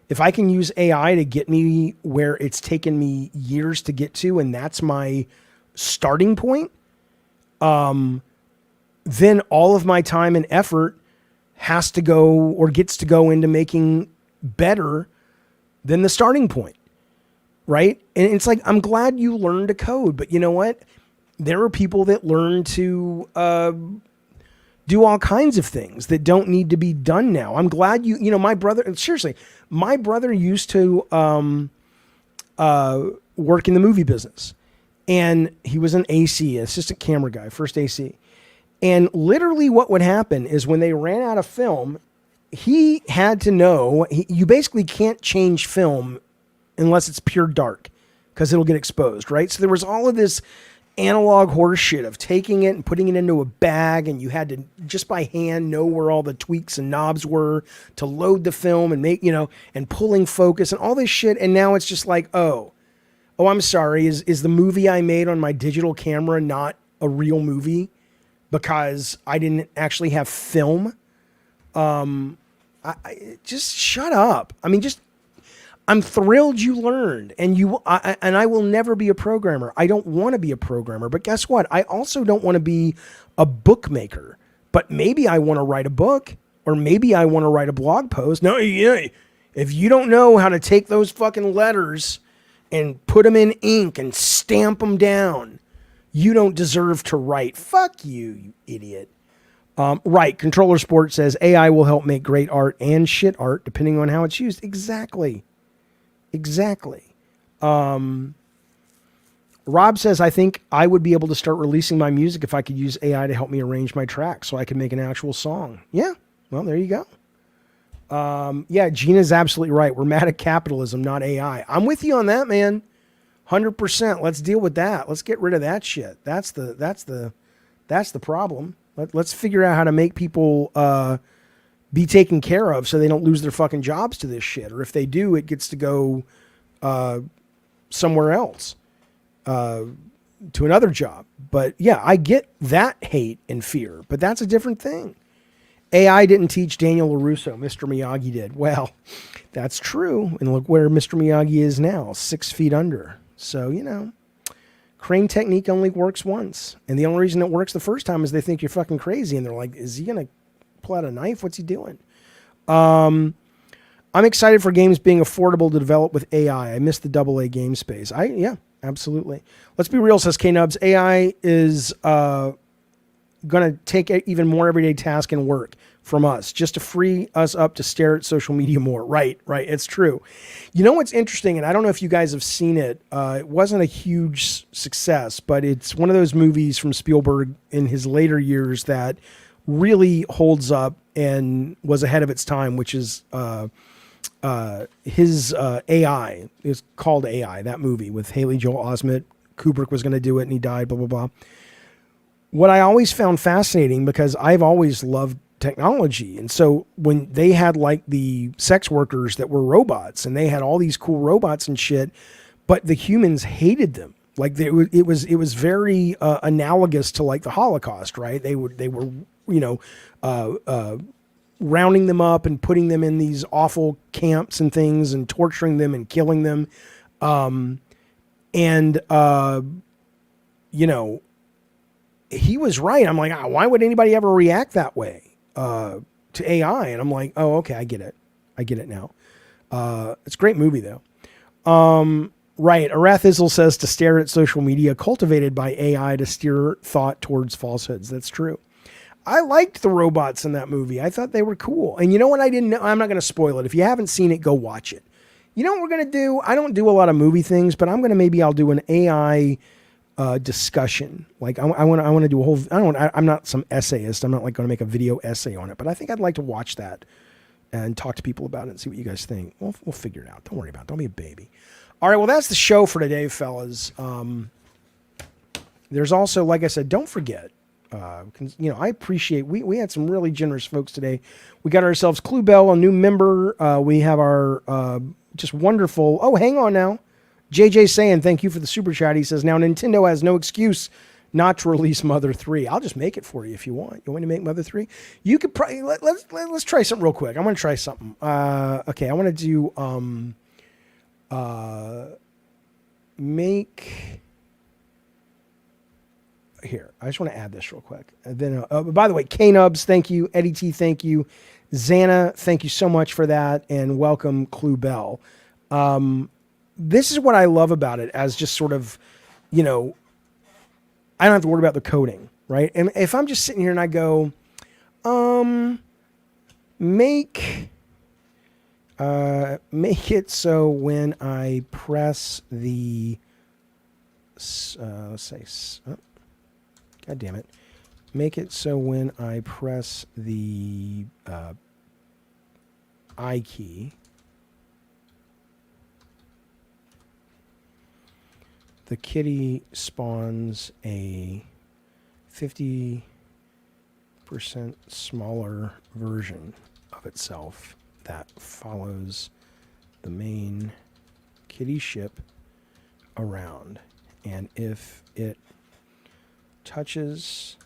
If I can use AI to get me where it's taken me years to get to, and that's my starting point, then all of my time and effort has to go or gets to go into making better than the starting point. Right? And it's like, I'm glad you learned to code, but you know what? There are people that learn to do all kinds of things that don't need to be done now. I'm glad my brother, seriously, my brother used to work in the movie business, and he was an AC, assistant camera guy, first AC. And literally what would happen is when they ran out of film, he had to know, you basically can't change film unless it's pure dark, because it'll get exposed, right? So there was all of this analog horse shit of taking it and putting it into a bag, and you had to just by hand know where all the tweaks and knobs were to load the film and make, and pulling focus and all this shit. And now it's just like, oh, I'm sorry. Is the movie I made on my digital camera not a real movie because I didn't actually have film? Just shut up. I mean, I'm thrilled you learned, and I will never be a programmer. I don't want to be a programmer, but guess what? I also don't want to be a bookmaker, but maybe I want to write a book, or maybe I want to write a blog post. No, if you don't know how to take those fucking letters and put them in ink and stamp them down, you don't deserve to write. Fuck you, you idiot. Right. Controller Sport says AI will help make great art and shit art depending on how it's used. Exactly. Rob says, I think I would be able to start releasing my music if I could use AI to help me arrange my tracks so I can make an actual song. Yeah. Well, there you go. Yeah, Gina's absolutely right. We're mad at capitalism, not AI. I'm with you on that, man. 100%. Let's deal with that. Let's get rid of that shit. That's the problem. Let's figure out how to make people be taken care of so they don't lose their fucking jobs to this shit. Or if they do, it gets to go somewhere else, to another job. But yeah, I get that hate and fear, but that's a different thing. AI didn't teach Daniel LaRusso. Mr. Miyagi did. Well, that's true. And look where Mr. Miyagi is now, 6 feet under. So, crane technique only works once. And the only reason it works the first time is they think you're fucking crazy. And they're like, is he going to pull out a knife? What's he doing? I'm excited for games being affordable to develop with AI. I miss the AA game space. Yeah, absolutely. Let's be real, says K-Nubs. AI is going to take even more everyday task and work from us just to free us up to stare at social media more. Right. It's true. You know what's interesting, and I don't know if you guys have seen it. It wasn't a huge success, but it's one of those movies from Spielberg in his later years that really holds up and was ahead of its time, which is his AI. It's called AI, that movie with Haley Joel Osment. Kubrick was going to do it and he died, blah, blah, blah. What I always found fascinating, because I've always loved technology. And so when they had like the sex workers that were robots and they had all these cool robots and shit, but the humans hated them. Like it was very analogous to like the Holocaust, right? They were rounding them up and putting them in these awful camps and things and torturing them and killing them. He was right. I'm like, why would anybody ever react that way to AI? And I'm like, oh, okay, I get it now. It's a great movie though. Right. Arath Izzle says to stare at social media cultivated by AI to steer thought towards falsehoods. That's true. I liked the robots in that movie. I thought they were cool. And you know what I didn't know? I'm not going to spoil it. If you haven't seen it, go watch it. You know what we're going to do? I don't do a lot of movie things, but I'll do an AI discussion. Like I want to do a whole, I'm not some essayist. I'm not like going to make a video essay on it, but I think I'd like to watch that and talk to people about it and see what you guys think. We'll figure it out. Don't worry about it. Don't be a baby. All right. Well, that's the show for today, fellas. There's also, like I said, don't forget, I appreciate, we had some really generous folks today. We got ourselves Clue Bell, a new member. We have our, just wonderful. Oh, hang on now. JJ saying, thank you for the super chat. He says, now Nintendo has no excuse not to release Mother 3. I'll just make it for you if you want. You want me to make Mother 3? You could probably let's try something real quick. I want to try something. Okay, I want to do make here. I just want to add this real quick. And then by the way, K-Nubs, thank you. Eddie T, thank you. Xana, thank you so much for that, and welcome Clue Bell. This is what I love about it, as just sort of, I don't have to worry about the coding, right? And if I'm just sitting here and I go, make it so when I press the, let's say, God damn it. Make it so when I press the I key, the kitty spawns a 50% smaller version of itself that follows the main kitty ship around. And if it touches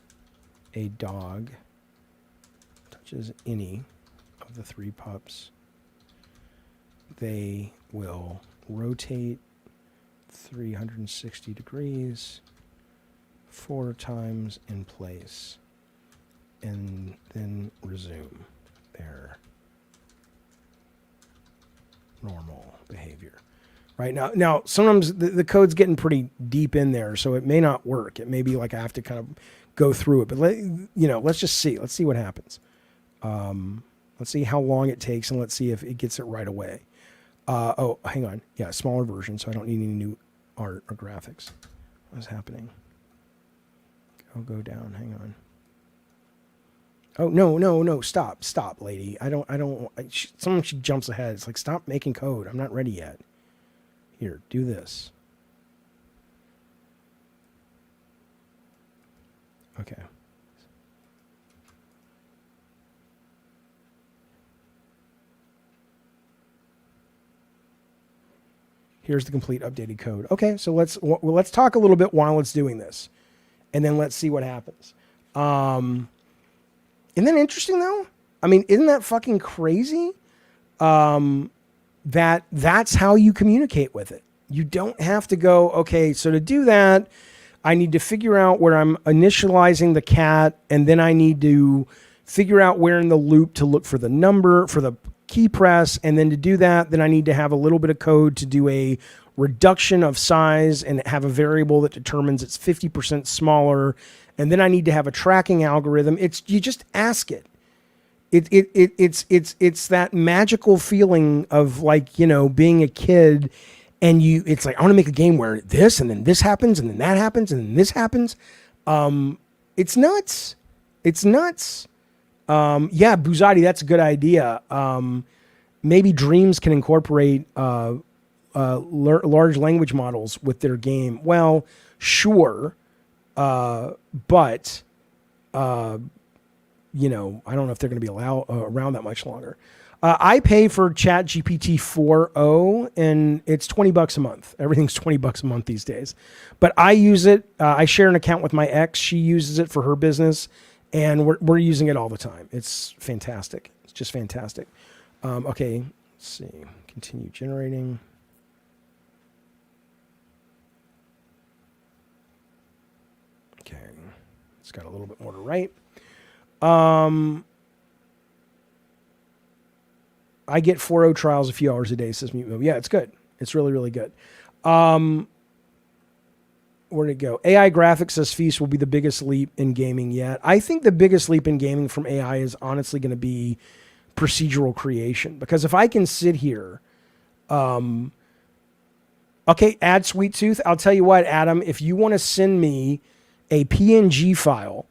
a dog, touches any of the 3 pups, they will rotate 360 degrees 4 times in place and then resume their normal behavior. Right now sometimes the code's getting pretty deep in there, so it may not work. It may be like I have to kind of go through it, but let's just see. Let's see what happens. Let's see how long it takes, and let's see if it gets it right away. Oh, hang on. Yeah, smaller version, so I don't need any new art or graphics. What's happening? Go down. Hang on. Oh, no. Stop, lady. Someone, she jumps ahead. It's like, stop making code. I'm not ready yet. Here, do this. Okay. Here's the complete updated code. Okay, so let's talk a little bit while it's doing this, and then let's see what happens. Isn't that interesting though? I mean, isn't that fucking crazy? That's how you communicate with it. You don't have to go, okay, so to do that, I need to figure out where I'm initializing the cat, and then I need to figure out where in the loop to look for the number, for the key press, and then to do that, then I need to have a little bit of code to do a reduction of size and have a variable that determines it's 50% smaller, and then I need to have a tracking algorithm. You just ask it. It's that magical feeling of, like, being a kid, and it's like, I want to make a game where this and then this happens and then that happens and then this happens. It's nuts. Yeah, Buzati, that's a good idea. Maybe Dreams can incorporate large language models with their game. Well, sure, but I don't know if they're going to be around that much longer. I pay for ChatGPT 4.0, and it's $20 a month. Everything's $20 a month these days. But I use it. I share an account with my ex. She uses it for her business, and we're using it all the time. It's fantastic. It's just fantastic. Okay, let's see. Continue generating. Okay, it's got a little bit more to write. I get 4.0 trials a few hours a day, says Mute Move. Yeah, it's good. It's really, really good. Where'd it go? AI graphics, says Feast, will be the biggest leap in gaming yet. I think the biggest leap in gaming from AI is honestly going to be procedural creation. Because if I can sit here, okay, add Sweet Tooth. I'll tell you what, Adam, if you want to send me a PNG file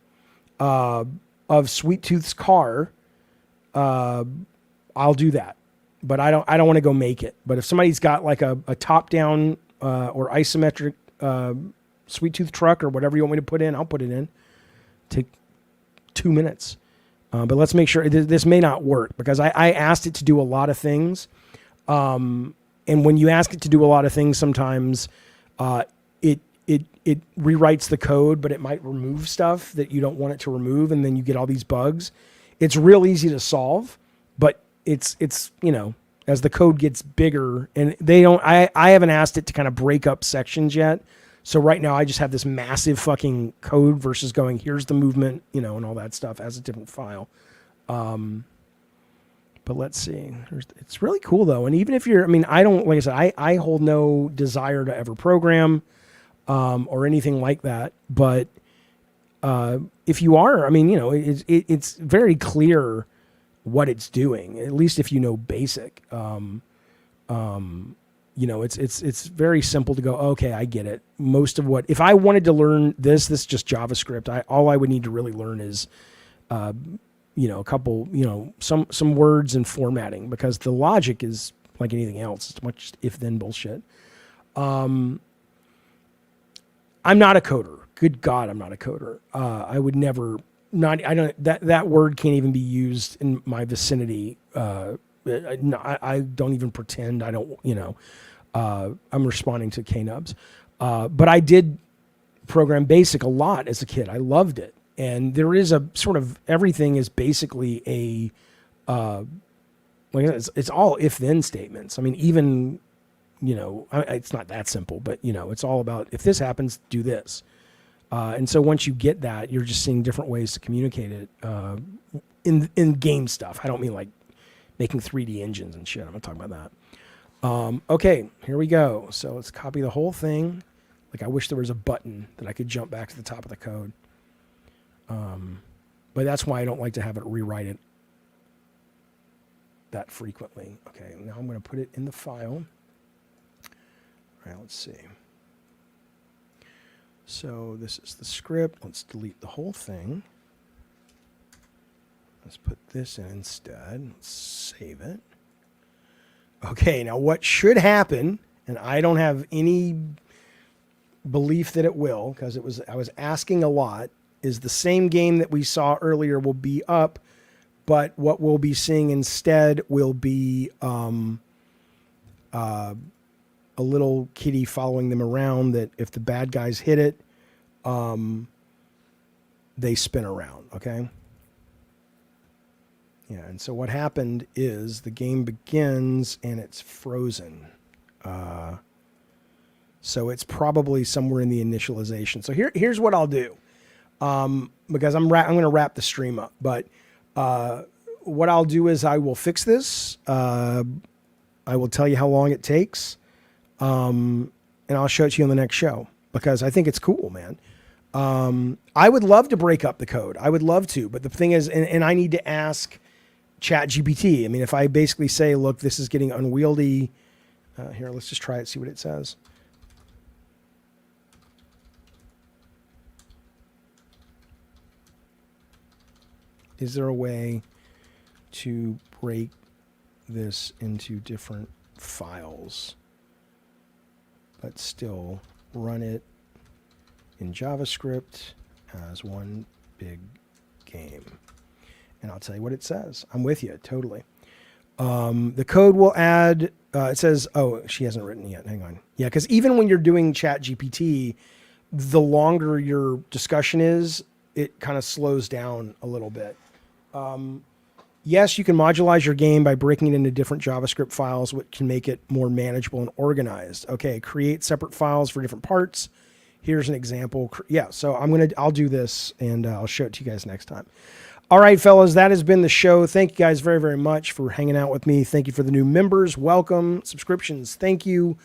of Sweet Tooth's car, I'll do that. But I don't want to go make it. But if somebody's got like a top-down or isometric Sweet Tooth truck or whatever you want me to put in, I'll put it in. Take 2 minutes. But let's make sure this may not work, because I asked it to do a lot of things. And when you ask it to do a lot of things, sometimes it it rewrites the code, but it might remove stuff that you don't want it to remove, and then you get all these bugs. It's real easy to solve, but it's as the code gets bigger, and I haven't asked it to kind of break up sections yet. So right now I just have this massive fucking code versus going, here's the movement, and all that stuff as a different file. But let's see. It's really cool though. And even if I don't, like I said, I hold no desire to ever program or anything like that. But if you are, it's very clear what it's doing, at least if you know basic. It's very simple to go, okay, I get it. Most of what, if I wanted to learn this is just JavaScript. All I would need to really learn is, a couple, some words and formatting, because the logic is like anything else. It's much if then bullshit. I'm not a coder. Good God, I'm not a coder. I would never, that word can't even be used in my vicinity. I don't even pretend. I don't, I'm responding to K-Nubs. But I did program BASIC a lot as a kid. I loved it. And there is a sort of, everything is basically it's all if-then statements. Even, it's not that simple, but, it's all about, if this happens, do this. And so once you get that, you're just seeing different ways to communicate it in game stuff. I don't mean like making 3D engines and shit. I'm not talking about that. Okay, here we go. So let's copy the whole thing. Like, I wish there was a button that I could jump back to the top of the code. But that's why I don't like to have it rewrite it that frequently. Okay, now I'm going to put it in the file. All right, let's see. So this is the script. Let's delete the whole thing. Let's put this in instead. Let's save it. Okay, now what should happen, and I don't have any belief that it will, because I was asking a lot, is the same game that we saw earlier will be up, but what we'll be seeing instead will be a little kitty following them around, that if the bad guys hit it, they spin around, okay? Yeah, and so what happened is the game begins and it's frozen. So it's probably somewhere in the initialization. So here's what I'll do, because I'm going to wrap the stream up. But what I'll do is I will fix this. I will tell you how long it takes, and I'll show it to you on the next show, because I think it's cool, man. I would love to break up the code. I would love to, but the thing is, and I need to ask ChatGPT. If I basically say, look, this is getting unwieldy. Here, let's just try it, see what it says. Is there a way to break this into different files, but still run it in JavaScript as one big game? And I'll tell you what it says. I'm with you, totally. The code will add, it says, oh, she hasn't written it yet. Hang on. Yeah, because even when you're doing ChatGPT, the longer your discussion is, it kind of slows down a little bit. Yes, you can modularize your game by breaking it into different JavaScript files, which can make it more manageable and organized. Okay, create separate files for different parts. Here's an example. Yeah, so I'll do this, and I'll show it to you guys next time. All right, fellas, that has been the show. Thank you guys very, very much for hanging out with me. Thank you for the new members. Welcome. Subscriptions, thank you.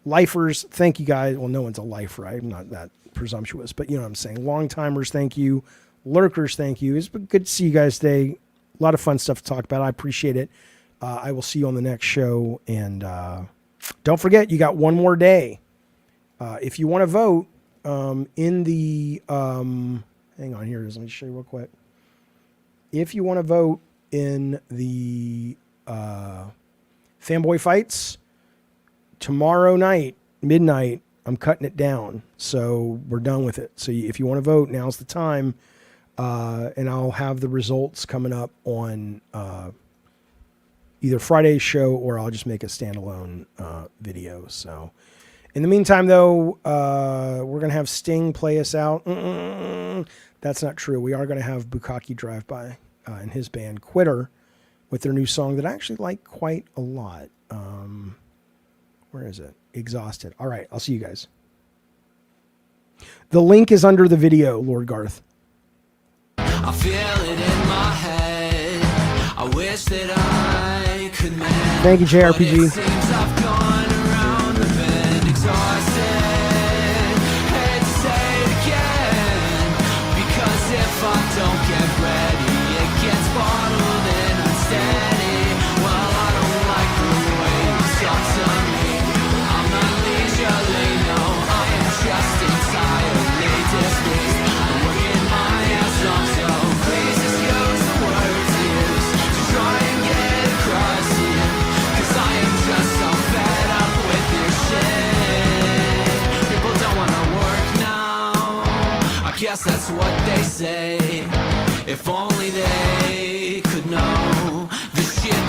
Lifers, thank you guys. Well, no one's a lifer. I'm not that presumptuous, but you know what I'm saying. Long-timers, thank you. Lurkers, thank you. It's been good to see you guys today. A lot of fun stuff to talk about. I appreciate it. I will see you on the next show. And don't forget, you got one more day. If you want to vote in the... hang on, here it is. Let me show you real quick. If you want to vote in the Fanboy Fights, tomorrow night, midnight, I'm cutting it down. So we're done with it. So if you want to vote, now's the time. And I'll have the results coming up on either Friday's show, or I'll just make a standalone video. So In the meantime, though, we're going to have Sting play us out. That's not true. We are going to have Bukkake Drive-By and his band Quitter with their new song that I actually like quite a lot. Where is it? Exhausted. All right, I'll see you guys. The link is under the video, Lord Garth. I feel it in my head. I wish that I could mend. Thank you, JRPG. Seems I've gone around the bend, exhausted. Hate to say it again, because if I don't get ready, it gets bottled and unsteady. Well, I don't like the way you talk to me. I'm not leisurely, no, I am just entirely displeased. I'm working my ass off, so please excuse the words used to try and get across to you. 'Cause I am just so fed up with your shit. People don't wanna work now, I guess that's what they say. If only they